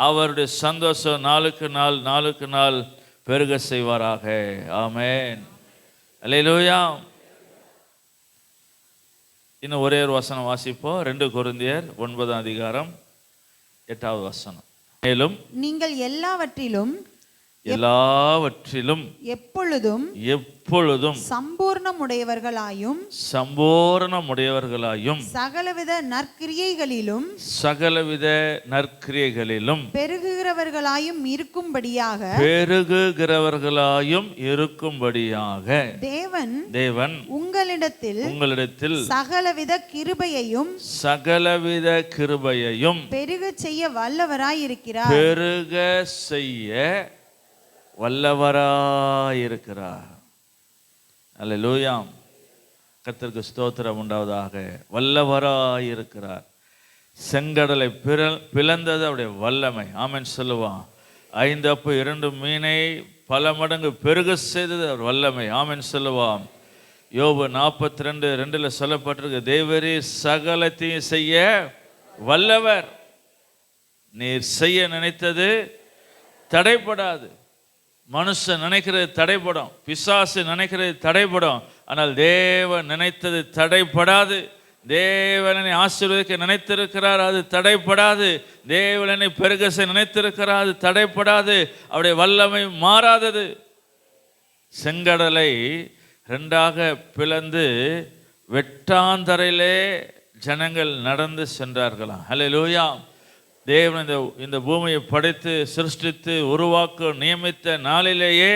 Speaker 3: அவருடைய சந்தோஷம் நாளுக்கு நாள் பெருக செய்வாராக. ஆமென். அல்லேலூயா. இன்னும் ஒரே ஒரு வசனம் வாசிப்போம். 2 கொரிந்தியர் 9 வசனம். மேலும்
Speaker 5: நீங்கள் எல்லாவற்றிலும்
Speaker 3: எப்பொழுதும்
Speaker 5: சம்பூர்ணமுடையவர்களாயும் சகலவித நற்கிரியைகளிலும் பெருகுகிறவர்களாயும் இருக்கும்படியாக தேவன் உங்களிடத்தில் சகலவித கிருபையையும் பெருகச் செய்ய வல்லவராயிருக்கிறார். அல்லேலூயா. கர்த்தருக்கு ஸ்தோத்திரம் உண்டாவதாக. வல்லவராயிருக்கிறார். செங்கடலை பிளந்தது அவருடைய வல்லமை. ஆமென் சொல்லுவான். 5 அப்பம் 2 மீனை பல மடங்கு பெருக செய்தது அவர் வல்லமை. ஆமென் சொல்லுவான். யோபு 42:2 சொல்லப்பட்டிருக்கு, தேவரே சகலத்தையும் செய்ய வல்லவர். நீர் செய்ய நினைத்தது தடைப்படாது. மனுஷன் நினைக்கிறது தடைப்படும், பிசாசு நினைக்கிறது தடைப்படும். ஆனால் தேவன் நினைத்தது தடைப்படாது. தேவனை ஆசீர்வதிக்க நினைத்திருக்கிறார், அது தடைப்படாது. தேவனை பெருக செய்ய நினைத்திருக்கிறார், அது தடைப்படாது. அவருடைய வல்லமை மாறாதது. செங்கடலை 2ஆக பிளந்து வெட்டாந்தரையிலே ஜனங்கள் நடந்து சென்றார்களாம். அல்லேலூயா. தேவன் இந்த பூமியை படைத்து சிருஷ்டித்து உருவாக்க நியமித்த நாளிலேயே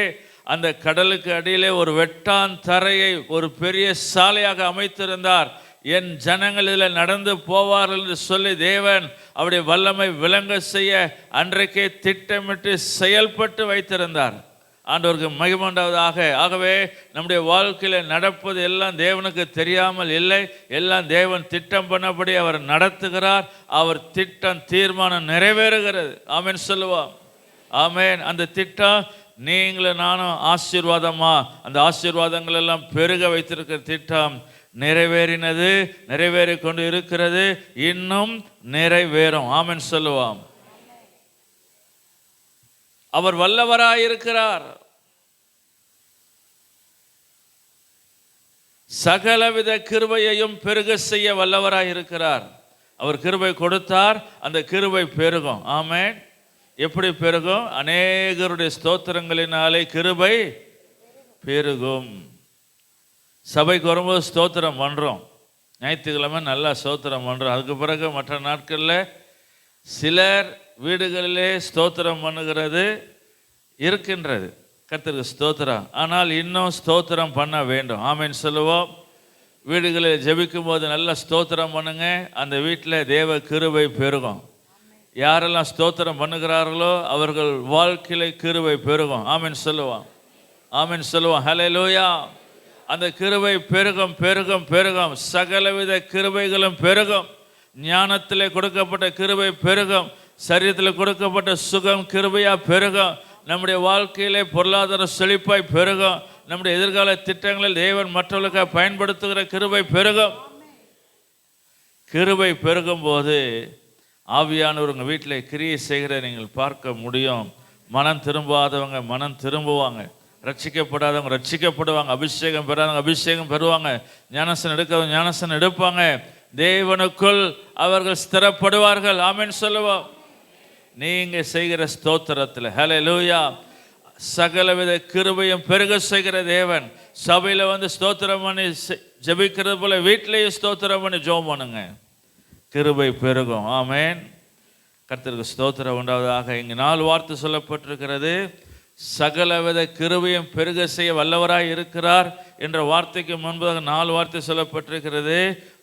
Speaker 5: அந்த கடலுக்கு அடியிலே ஒரு வெட்டாந்தரையை ஒரு பெரிய சாலையாக அமைத்திருந்தார். என் ஜனங்கள் இதில் நடந்து போவார்கள் என்று சொல்லி தேவன் அவருடைய வல்லமை விளங்க செய்ய அன்றைக்கே திட்டமிட்டு செயல்பட்டு வைத்திருந்தார். ஆண்டவருக்கு மகிமை உண்டாவதாக. ஆகவே நம்முடைய வாழ்க்கையில் நடப்பது எல்லாம் தேவனுக்கு தெரியாமல் இல்லை. எல்லாம் தேவன் திட்டம் பண்ணபடி அவர் நடத்துகிறார். அவர் திட்டம் தீர்மானம் நிறைவேறுகிறது. ஆமென் சொல்லுவோம். ஆமென். அந்த திட்டம் நீங்களும் நானும் ஆசீர்வாதமா அந்த ஆசீர்வாதங்கள் எல்லாம் பெருக வைத்திருக்கிற திட்டம் நிறைவேறினது, நிறைவேறி கொண்டு இருக்கிறது, இன்னும் நிறைவேறும். ஆமென் சொல்லுவோம். அவர் வல்லவராயிருக்கிறார். சகலவித கிருபையையும் பெருக செய்ய வல்லவராயிருக்கிறார். அவர் கிருபை கொடுத்தார், அந்த கிருபை பெருகும். ஆமென். எப்படி பெருகும்? அநேகருடைய ஸ்தோத்திரங்களினாலே கிருபை பெருகும். சபைக்கு வரும்போது ஸ்தோத்திரம் பண்ணுறோம், ஞாயிற்றுக்கிழமை நல்லா ஸ்தோத்திரம் பண்ணுறோம். அதுக்கு பிறகு மற்ற நாட்களில் சிலர் வீடுகளிலே ஸ்தோத்திரம் பண்ணுகிறது இருக்கின்றது. கர்த்தருக்கு ஸ்தோத்திரம். ஆனால் இன்னும் ஸ்தோத்திரம் பண்ண வேண்டும். ஆமென் சொல்லுவோம். வீடுகளில் ஜெபிக்கும் போது நல்லா ஸ்தோத்திரம் பண்ணுங்க, அந்த வீட்டில் தேவ கிருபை பெருகும். யாரெல்லாம் ஸ்தோத்திரம் பண்ணுகிறார்களோ அவர்கள் வாழ்க்கையில கிருபை பெருகும். ஆமென் சொல்லுவோம். ஆமென் சொல்லுவோம். ஹல்லேலூயா. அந்த கிருபை பெருகும் பெருகும் பெருகும். சகலவித கிருபைகளும் பெருகும். ஞானத்திலே கொடுக்கப்பட்ட கிருபை பெருகும். சரீரத்தில் கொடுக்கப்பட்ட சுகம் கிருபையா பெருகும். நம்முடைய வாழ்க்கையிலே பொருளாதார செழிப்பாய் பெருகும். நம்முடைய எதிர்கால திட்டங்களில் தேவன் மற்றவர்களுக்காக பயன்படுத்துகிற கிருபை பெருகும். கிருபை பெருகும் போது ஆவியானவர் உங்கள் வீட்டில் கிரியை செய்கிற நீங்கள் பார்க்க முடியும். மனம் திரும்பாதவங்க மனம் திரும்புவாங்க, ரட்சிக்கப்படாதவங்க ரட்சிக்கப்படுவாங்க, அபிஷேகம் பெறாதவங்க அபிஷேகம் பெறுவாங்க, ஞானசனம் எடுக்காதவங்க ஞானசனம் எடுப்பாங்க. தேவனுக்குள் அவர்கள் ஸ்திரப்படுவார்கள். ஆமென் சொல்லுவோம். நீங்க செய்கிற ஸ்தோத்திரத்தில் ஹல்லேலூயா சகலவித கிருபையும் பெருக செய்கிற தேவன். சபையில் வந்து ஸ்தோத்திரம் பண்ணி ஜெபிக்கிறது போல வீட்டிலேயும் ஸ்தோத்திரம் பண்ணி ஜெபம் பண்ணுங்க, கிருபை பெருகும். ஆமென். கர்த்தருக்கு ஸ்தோத்திரம் உண்டாவதாக. இங்கு 4 வார்த்தை சொல்லப்பட்டிருக்கிறது. சகலவித கிருபையும் பெருக செய்ய வல்லவராய் இருக்கிறார் என்ற வார்த்தைக்கு முன்பதாக 4 வார்த்தை சொல்லப்பட்டிருக்கிறது.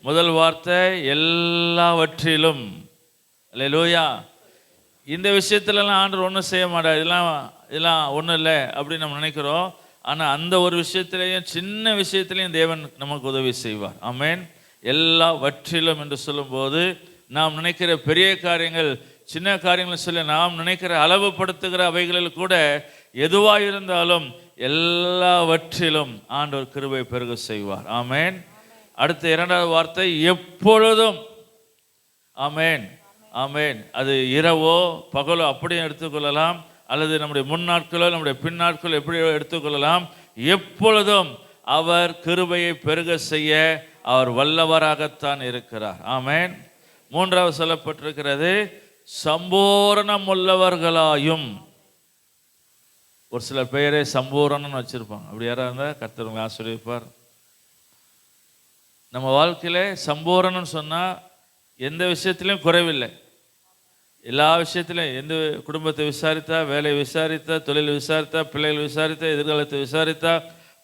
Speaker 5: முதல் வார்த்தை எல்லாவற்றிலும். அல்லேலூயா. இந்த விஷயத்துலலாம் ஆண்டவர் ஒன்றும் செய்ய மாட்டார், இதெல்லாம் ஒன்றும் இல்லை அப்படின்னு நம்ம நினைக்கிறோம். ஆனால் அந்த ஒரு விஷயத்திலையும் சின்ன விஷயத்திலையும் தேவன் நமக்கு உதவி செய்வார். ஆமென். எல்லாவற்றிலும் என்று சொல்லும்போது நாம் நினைக்கிற பெரிய காரியங்கள், சின்ன காரியங்கள் சொல்லி நாம் நினைக்கிற அளவுபடுத்துகிற அவைகளில் கூட எதுவாக இருந்தாலும் எல்லாவற்றிலும் ஆண்டவர் கிருபை பெருக செய்வார். ஆமேன். அடுத்த இரண்டாவது வார்த்தை எப்பொழுதும். ஆமேன், ஆமேன். அது இரவோ பகலோ அப்படியும் எடுத்துக்கொள்ளலாம், அல்லது நம்முடைய முன்னாட்களோ நம்முடைய பின்னாட்களோ எப்படியோ எடுத்துக்கொள்ளலாம். எப்பொழுதும் அவர் கிருபையை பெருக செய்ய அவர் வல்லவராகத்தான் இருக்கிறார். ஆமேன். மூன்றாவது சொல்லப்பட்டிருக்கிறது சம்பூரணம் உள்ளவர்களாயும். ஒரு சில பெயரை சம்பூரணம்னு வச்சிருப்பாங்க. அப்படி யாராக இருந்தால் கர்த்தர் உங்களை ஆசீர்வதிப்பார். நம்ம வாழ்க்கையில் சம்பூரணம்னு சொன்னால் எந்த விஷயத்திலையும் குறைவில்லை. எல்லா விஷயத்திலையும், எந்த குடும்பத்தை விசாரித்தா, வேலையை விசாரித்தா, தொழில் விசாரித்தா, பிள்ளைகள் விசாரித்தா, எதிர்காலத்தை விசாரித்தா,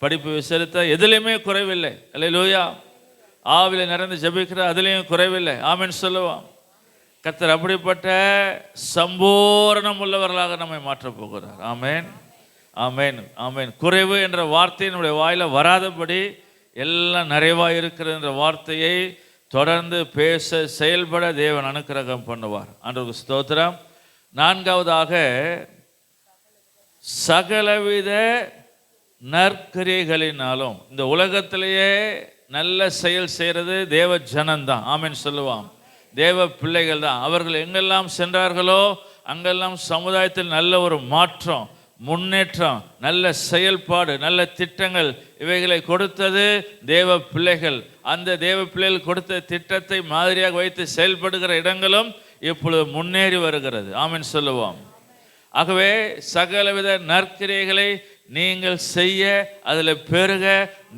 Speaker 5: படிப்பு விசாரித்தா, எதுலேயுமே குறைவில்லை. அல்லேலூயா. ஆவில நிறைந்து ஜெபிக்கிற அதுலேயும் குறைவில்லை. ஆமென் சொல்லுவான். கர்த்தர் அப்படிப்பட்ட சம்பூரணம் உள்ளவர்களாக நம்மை மாற்றப் போகிறார். ஆமேன், ஆமேன், ஆமேன். குறைவு என்ற வார்த்தை நம்முடைய வாயில் வராதபடி எல்லாம் நிறைவாக இருக்கிறது என்ற வார்த்தையை தொடர்ந்து பேச செயல்பட தேவன் அனுக்கிரகம் பண்ணுவார். ஆண்டவருக்கு ஸ்தோத்திரம். நான்காவதாக சகலவித நற்கிரியைகளினாலும். இந்த உலகத்திலேயே நல்ல செயல் செய்கிறது தேவ ஜனந்தான். ஆமென் சொல்லுவான். தேவ பிள்ளைகள் தான். அவர்கள் எங்கெல்லாம் சென்றார்களோ அங்கெல்லாம் சமுதாயத்தில் நல்ல ஒரு மாற்றம், முன்னேற்றம், நல்ல செயல்பாடு, நல்ல திட்டங்கள் இவைகளை கொடுத்தது தேவ பிள்ளைகள். அந்த தேவ பிள்ளைகள் கொடுத்த திட்டத்தை மாதிரியாக வைத்து செயல்படுகிற இடங்களும் இப்பொழுது முன்னேறி வருகிறது. ஆமென் சொல்லுவோம். ஆகவே சகலவித நற்கிரியைகளை நீங்கள் செய்ய, அதில் பெருக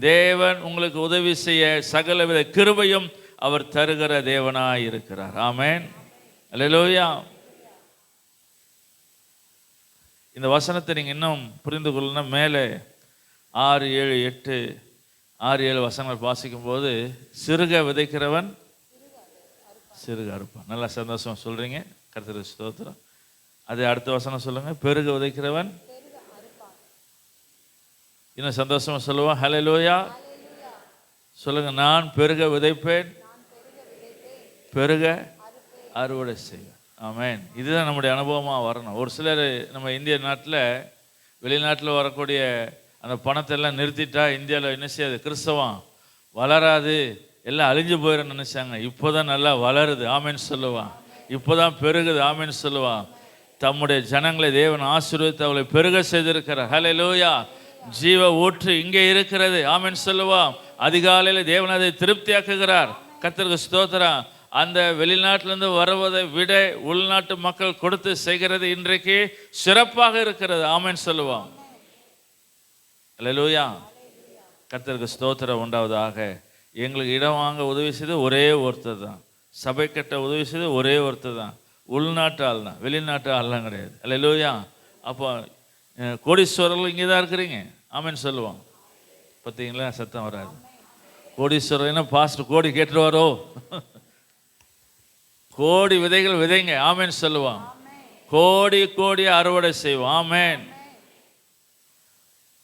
Speaker 5: தேவன் உங்களுக்கு உதவி செய்ய சகலவித கிருபையும் அவர் தருகிற தேவனாய் இருக்கிறார். ஆமென், அல்லேலூயா. இந்த வசனத்தை நீங்கள் இன்னும் புரிந்து கொள்ளணும். மேலே 6, 7, 8, 6, 7 வசனங்கள் வாசிக்கும் போது சிறுக விதைக்கிறவன் சிறுக அறுப்பான். நல்லா சந்தோஷம் சொல்கிறீங்க, கர்த்தருக்கு ஸ்தோத்திரம். அது அடுத்த வசனம் சொல்லுங்கள். பெருக விதைக்கிறவன் இன்னும் சந்தோஷமாக சொல்லுவான். ஹல்லேலூயா சொல்லுங்கள். நான் பெருக விதைப்பேன், பெருக அறுவடை செய்வேன். ஆமென். இதுதான் நம்முடைய அனுபவமாக வரணும். ஒரு சிலர் நம்ம இந்திய நாட்டில், வெளிநாட்டில் வரக்கூடிய அந்த பணத்தை எல்லாம் நிறுத்திட்டா இந்தியாவில் என்ன செய்யாது, கிறிஸ்தவம் வளராது, எல்லாம் அழிஞ்சு போயிடும்னு நினச்சாங்க. இப்போ தான் நல்லா வளருது. ஆமென் சொல்லுவான். இப்போ தான் பெருகுது. ஆமென் சொல்லுவான். தம்முடைய ஜனங்களை தேவன் ஆசீர்வதித்து அவளை பெருக செய்திருக்கிறார். ஹல்லேலூயா. ஜீவ ஊற்று இங்கே இருக்கிறது. ஆமென் சொல்லுவான். அதிகாலையில் தேவன் அதை திருப்தியாக்குகிறார். கர்த்தருக்கு ஸ்தோத்திரம். அந்த வெளிநாட்டிலிருந்து வருவதை விட உள்நாட்டு மக்கள் கொடுத்து செய்கிறது இன்றைக்கு சிறப்பாக இருக்கிறது. ஆமென் சொல்லுவான். அல்லேலூயா. கர்த்தருக்கு ஸ்தோத்திரம் உண்டாவதாக. எங்களுக்கு இடம் வாங்க உதவி செய்து ஒரே ஒருத்தர் தான். சபை கட்ட உதவி செய்து ஒரே ஒருத்தர் தான். உள்நாட்டு ஆள் தான், வெளிநாட்டு ஆள்லாம் கிடையாது. அல்லேலூயா. அப்போ கோடீஸ்வரர்கள் இங்கே தான் இருக்கிறீங்க. ஆமென் சொல்லுவான். பார்த்தீங்களா, சத்தம் வராது. கோடீஸ்வரர் என்ன பாஸ்டர் கோடி கேட்டுருவாரோ? கோடி விதைகள் விதைங்க. ஆமென் சொல்லுவான். கோடி கோடி அறுவடை செய்வோம். ஆமென்.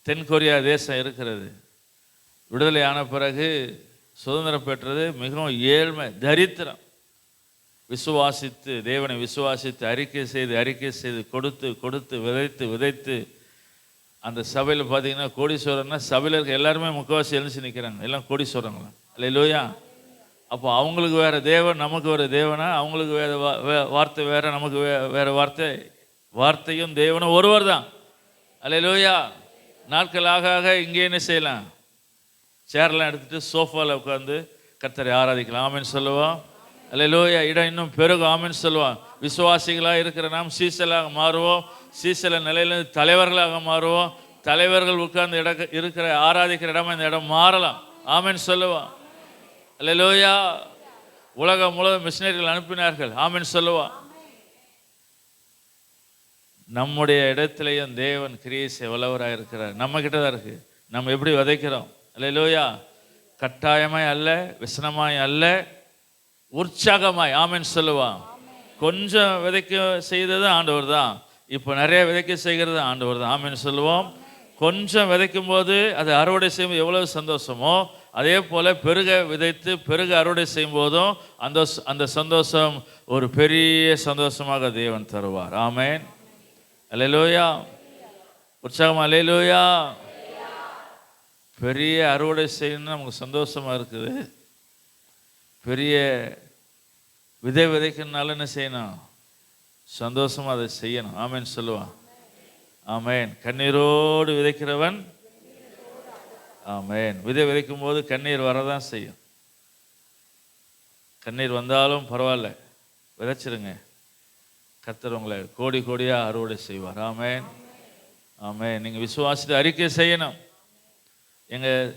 Speaker 5: தென்கொரியா தேசம் இருக்கிறது. விடுதலை ஆன பிறகு சுதந்திரம் பெற்றது. மிகவும் ஏழ்மை, தரித்திரம். விசுவாசித்து, தேவனை விசுவாசித்து அறிக்கை செய்து கொடுத்து கொடுத்து விதைத்து விதைத்து அந்த சபையில் பார்த்தீங்கன்னா கோடீஸ்வரன்னா சபையில் இருக்க எல்லாருமே முக்கவாசி எழுந்து நிற்கிறாங்க. எல்லாம் கோடீஸ்வரங்களாம். அல்லேலூயா. அப்போ அவங்களுக்கு வேறு தேவன், நமக்கு வேறு தேவனா? அவங்களுக்கு வேறு வார்த்தை வேறு, நமக்கு வேறு வார்த்தை. வார்த்தையும் தேவனும் ஒருவர் தான். அல்லேலூயா. நாட்கள் ஆக ஆக இங்கே என்ன செய்யலாம், சேர்லாம் எடுத்துகிட்டு சோஃபாவில் உட்காந்து கர்த்தரை ஆராதிக்கலாம். ஆமென் சொல்லுவோம். அல்லேலூயா. இடம் இன்னும் பெருகும். ஆமென் சொல்லுவோம். விசுவாசிகளாக இருக்கிற நாம் சீசலாக மாறுவோம். சீசல நிலையிலிருந்து தலைவர்களாக மாறுவோம். தலைவர்கள் உட்கார்ந்து இருக்கிற ஆராதிக்கிற இடமா இந்த இடம் மாறலாம். ஆமென் சொல்லுவோம். அல்லேலூயா. உலகம் முழுவதும் மிஷினரிகள் அனுப்பினார்கள். ஆமென் சொல்லுவான். நம்முடைய இடத்திலையும் தேவன் கிரியை செய்ய வல்லவராக இருக்கிறார். நம்ம கிட்ட தான் இருக்கு. நம்ம எப்படி விதைக்கிறோம்? அல்லேலூயா. கட்டாயமாய் அல்ல, விசனமாய் அல்ல, உற்சாகமாய். ஆமென் சொல்லுவான். கொஞ்சம் விதைக்க செய்தது ஆண்டவர் தான். இப்போ நிறைய விதைக்க செய்கிறது ஆண்டவர் தான். ஆமென் சொல்லுவோம். கொஞ்சம் விதைக்கும் போது அது அறுவடை செய்யும்போது எவ்வளவு சந்தோஷமோ அதே போல் பெருக விதைத்து பெருக அறுவடை செய்யும் போதும் அந்த சந்தோஷம் ஒரு பெரிய சந்தோஷமாக தேவன் தருவார். ஆமென். அல்லேலூயா. உற்சாகம் அல்லேலூயா. பெரிய அறுவடை செய்யணும்னு நமக்கு சந்தோஷமாக இருக்குது. பெரிய விதை விதைக்கிறதுனால என்ன செய்யணும்? சந்தோஷமாக அதை செய்யணும். ஆமென் சொல்லுவான். ஆமென். கண்ணீரோடு விதைக்கிறவன் ஆமென். விதை விதைக்கும் போது கண்ணீர் வரதான் செய்யும். கண்ணீர் வந்தாலும் பரவாயில்ல, விதைச்சிருங்க. கர்த்தர் உங்களை கோடி கோடியாக அறுவடை செய்வார். ஆமென். ஆமென். நீங்கள் விசுவாசித்து அறிக்கை செய்யணும்.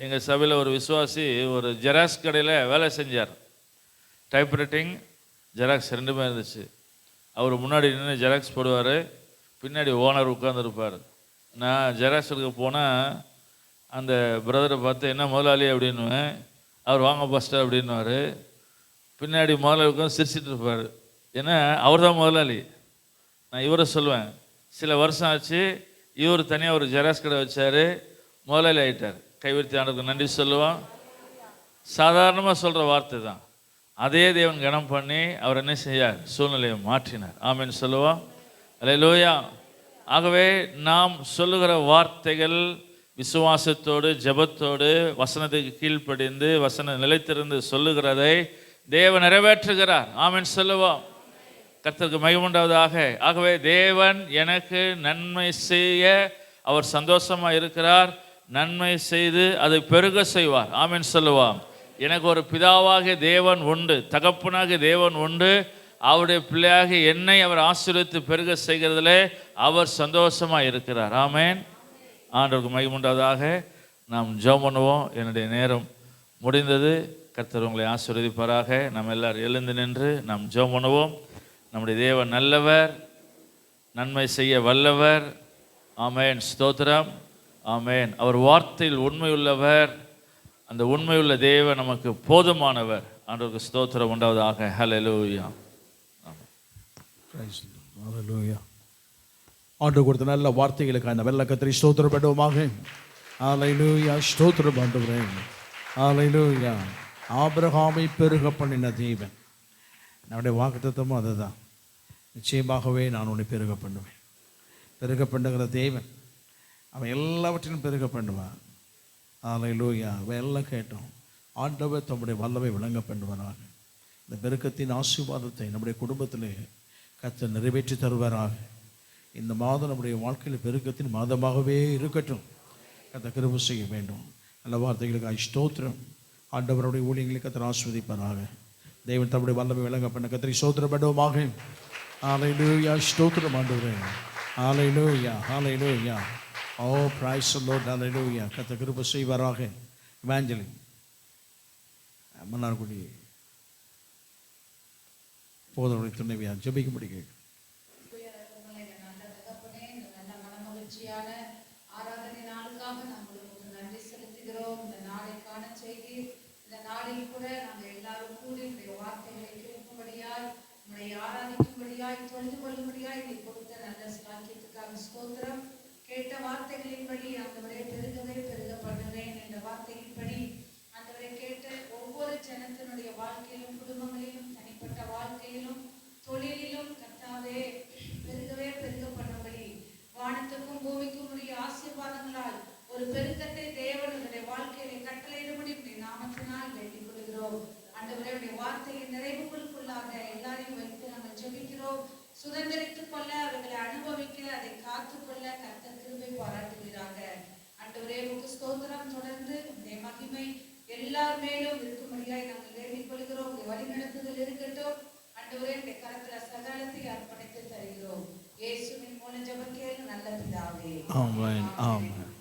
Speaker 5: எங்கள் சபையில் ஒரு விசுவாசி ஒரு ஜெராக்ஸ் கடையில் வேலை செஞ்சார். டைப்ரைட்டிங் ஜெராக்ஸ் ரெண்டுமே இருந்துச்சு. அவர் முன்னாடி நின்று ஜெராக்ஸ் போடுவார், பின்னாடி ஓனர் உட்காந்துருப்பார். நான் ஜெராக்ஸ் எடுக்க போனால் அந்த பிரதரை பார்த்து என்ன முதலாளி அப்படின்னுவேன். அவர் வாங்க ஃபஸ்ட்டு அப்படின்னுவார். பின்னாடி முதலாளி உட்காந்து சிரிச்சிட்டு இருப்பார். ஏன்னா அவர் தான் முதலாளி. நான் இவரை சொல்லுவேன். சில வருஷம் ஆச்சு, இவர் தனியாக ஒரு ஜெராக்ஸ் கடை வச்சார், முதலாளி ஆகிட்டார். கைவிரித்து ஆண்டவருக்கு நன்றி சொல்லுவான். சாதாரணமாக சொல்கிற வார்த்தை தான். அதே தேவன் கனம் பண்ணி அவர் என்ன செய்யார்? சூழ்நிலையை மாற்றினார். ஆமென் சொல்லுவான். அல்லேலூயா. ஆகவே நாம் சொல்லுகிற வார்த்தைகள் விசுவாசத்தோடு ஜெபத்தோடு வசனத்துக்கு கீழ்ப்படிந்து வசனம் நிலைத்திருந்து சொல்லுகிறதை தேவன் நிறைவேற்றுகிறார். ஆமென் சொல்லுவோம். கர்த்தருக்கு மகிமை உண்டாவதாக. ஆகவே தேவன் எனக்கு நன்மை செய்ய அவர் சந்தோஷமாக இருக்கிறார். நன்மை செய்து அதை பெருக செய்வார். ஆமென் சொல்லுவான். எனக்கு ஒரு பிதாவாகிய தேவன் உண்டு, தகப்பனாகிய தேவன் உண்டு. அவருடைய பிள்ளையாக என்னை அவர் ஆசீர்வதித்து பெருக செய்கிறதிலே அவர் சந்தோஷமாக இருக்கிறார். ஆமென். ஆண்டவருக்கு மகிமை உண்டாவதாக. நாம் ஜெபம் பண்ணுவோம். என்னுடைய நேரம் முடிந்தது. கர்த்தர் உங்களை ஆசீர்வதிப்பாராக. நாம் எல்லாரும் எழுந்து நின்று நாம் ஜெபம் பண்ணுவோம். நம்முடைய தேவன் நல்லவர், நன்மை செய்ய வல்லவர். ஆமென். ஸ்தோத்திரம். ஆமென். அவர் வார்த்தையில் உண்மையுள்ளவர். அந்த உண்மையுள்ள தேவன் நமக்கு போதுமானவர். ஆண்டவருக்கு ஸ்தோத்திரம் உண்டாவதாக. ஹல்லேலூயா.
Speaker 1: ஹல்லேலூயா. ஆண்டவர் கொடுத்த நல்ல வார்த்தைகளுக்கு அந்த வெள்ள கத்திரி ஸ்தோத்திரப்படுவோமாக. ஹல்லேலூயா. ஸ்தோத்திரம் ஆண்டவரே. ஹல்லேலூயா. ஆபிரகாமை பெருக பண்ணின தேவன். நம்முடைய வாக்குத்தத்தமும் அதுதான். நிச்சயமாகவே நான் உன்னை பெருக பண்ணுவேன். பெருக பண்ணுகிற தேவன் அவன் எல்லாவற்றையும் பெருக பண்ணுவான். ஹல்லேலூயா. எல்லாம் கேட்டோம். ஆண்டவர் தம்முடைய வல்லமை விளங்க பண்ணுவாராக. இந்த பெருக்கத்தின் ஆசீர்வாதத்தை நம்முடைய குடும்பத்திலே கர்த்தர் நிறைவேற்றி தருவாராக. இந்த மாதம் நம்முடைய வாழ்க்கையில் பெருக்கத்தின் மாதமாகவே இருக்கட்டும். கர்த்தர் கிருபை செய்ய வேண்டும். நல்ல வார்த்தைகளுக்கு ஸ்தோத்திரம். ஆண்டவருடைய ஊழியங்களை கர்த்தர் ஆசீர்வதிப்பாராக. தேவன் தம்முடைய வல்லமை விளங்க பண்ண கர்த்தரை ஸ்தோத்திரம் பண்ணுவோமாக. ஹல்லேலூயா. ஸ்தோத்திரம் ஆண்டவரே. ஹல்லேலூயா. ஹல்லேலூயா. ஓ பிரைஸ் தி லார்ட். ஹல்லேலூயா. கர்த்தர் கிருபை செய்வாராக. இவாஞ்சலின் மன்னார்குடி போதவருடைய துணைவியார் ஜெபிக்கும்படி கேட்கிறேன்.
Speaker 6: கேட்ட வார்த்தைகளின்படி ஆண்டவரே பெருகவே பெருக பண்ணுவேன் என்ற வார்த்தையின்படி ஆண்டவரே கேட்ட ஒவ்வொரு ஜனத்தினுடைய வாழ்க்கையிலும் குடும்பங்களிலும் தனிப்பட்ட வாழ்க்கையிலும் தொழிலிலும் கர்த்தாவே பெருகவே பெருக பண்ணும்படி வானத்துக்கும் பூமிக்கும் உரிய ஆசீர்வாதங்களால் ஒரு பெருக்கத்தை தேவனுடைய வாழ்க்கையிலே கட்டளையிடும்படி நாமத்தினால் வேண்டிக் கொள்கிறோம். ஆண்டவரே உடைய வார்த்தையின் நிறைவுகளுக்குள்ளாக எல்லாரையும் வைத்து நாங்கள் ஜெபிக்கிறோம். சுதந்திரித்துக் கொள்ள அவர்களை அனுபவிக்க அதை காத்துக்கொள்ள கர்த்தர் கிருபை பாராட்டுகிறாங்க. ஆண்டவரே உமக்கு ஸ்தோத்திரம். தொடர்ந்து உடைய மகிமை எல்லார் மேலும் இருக்கும்படியாய் நாங்கள் வேண்டிக் கொள்கிறோம். உடைய வழிநடத்துதல் இருக்கட்டும். ஆண்டவரே உடைய கரத்துல சகலத்தை அர்ப்பணித்து தருகிறோம். இயேசுவின் மூலம் ஜெபம் கேளுங்க நல்ல பிதாவே.
Speaker 1: ஆமென். ஆமென்.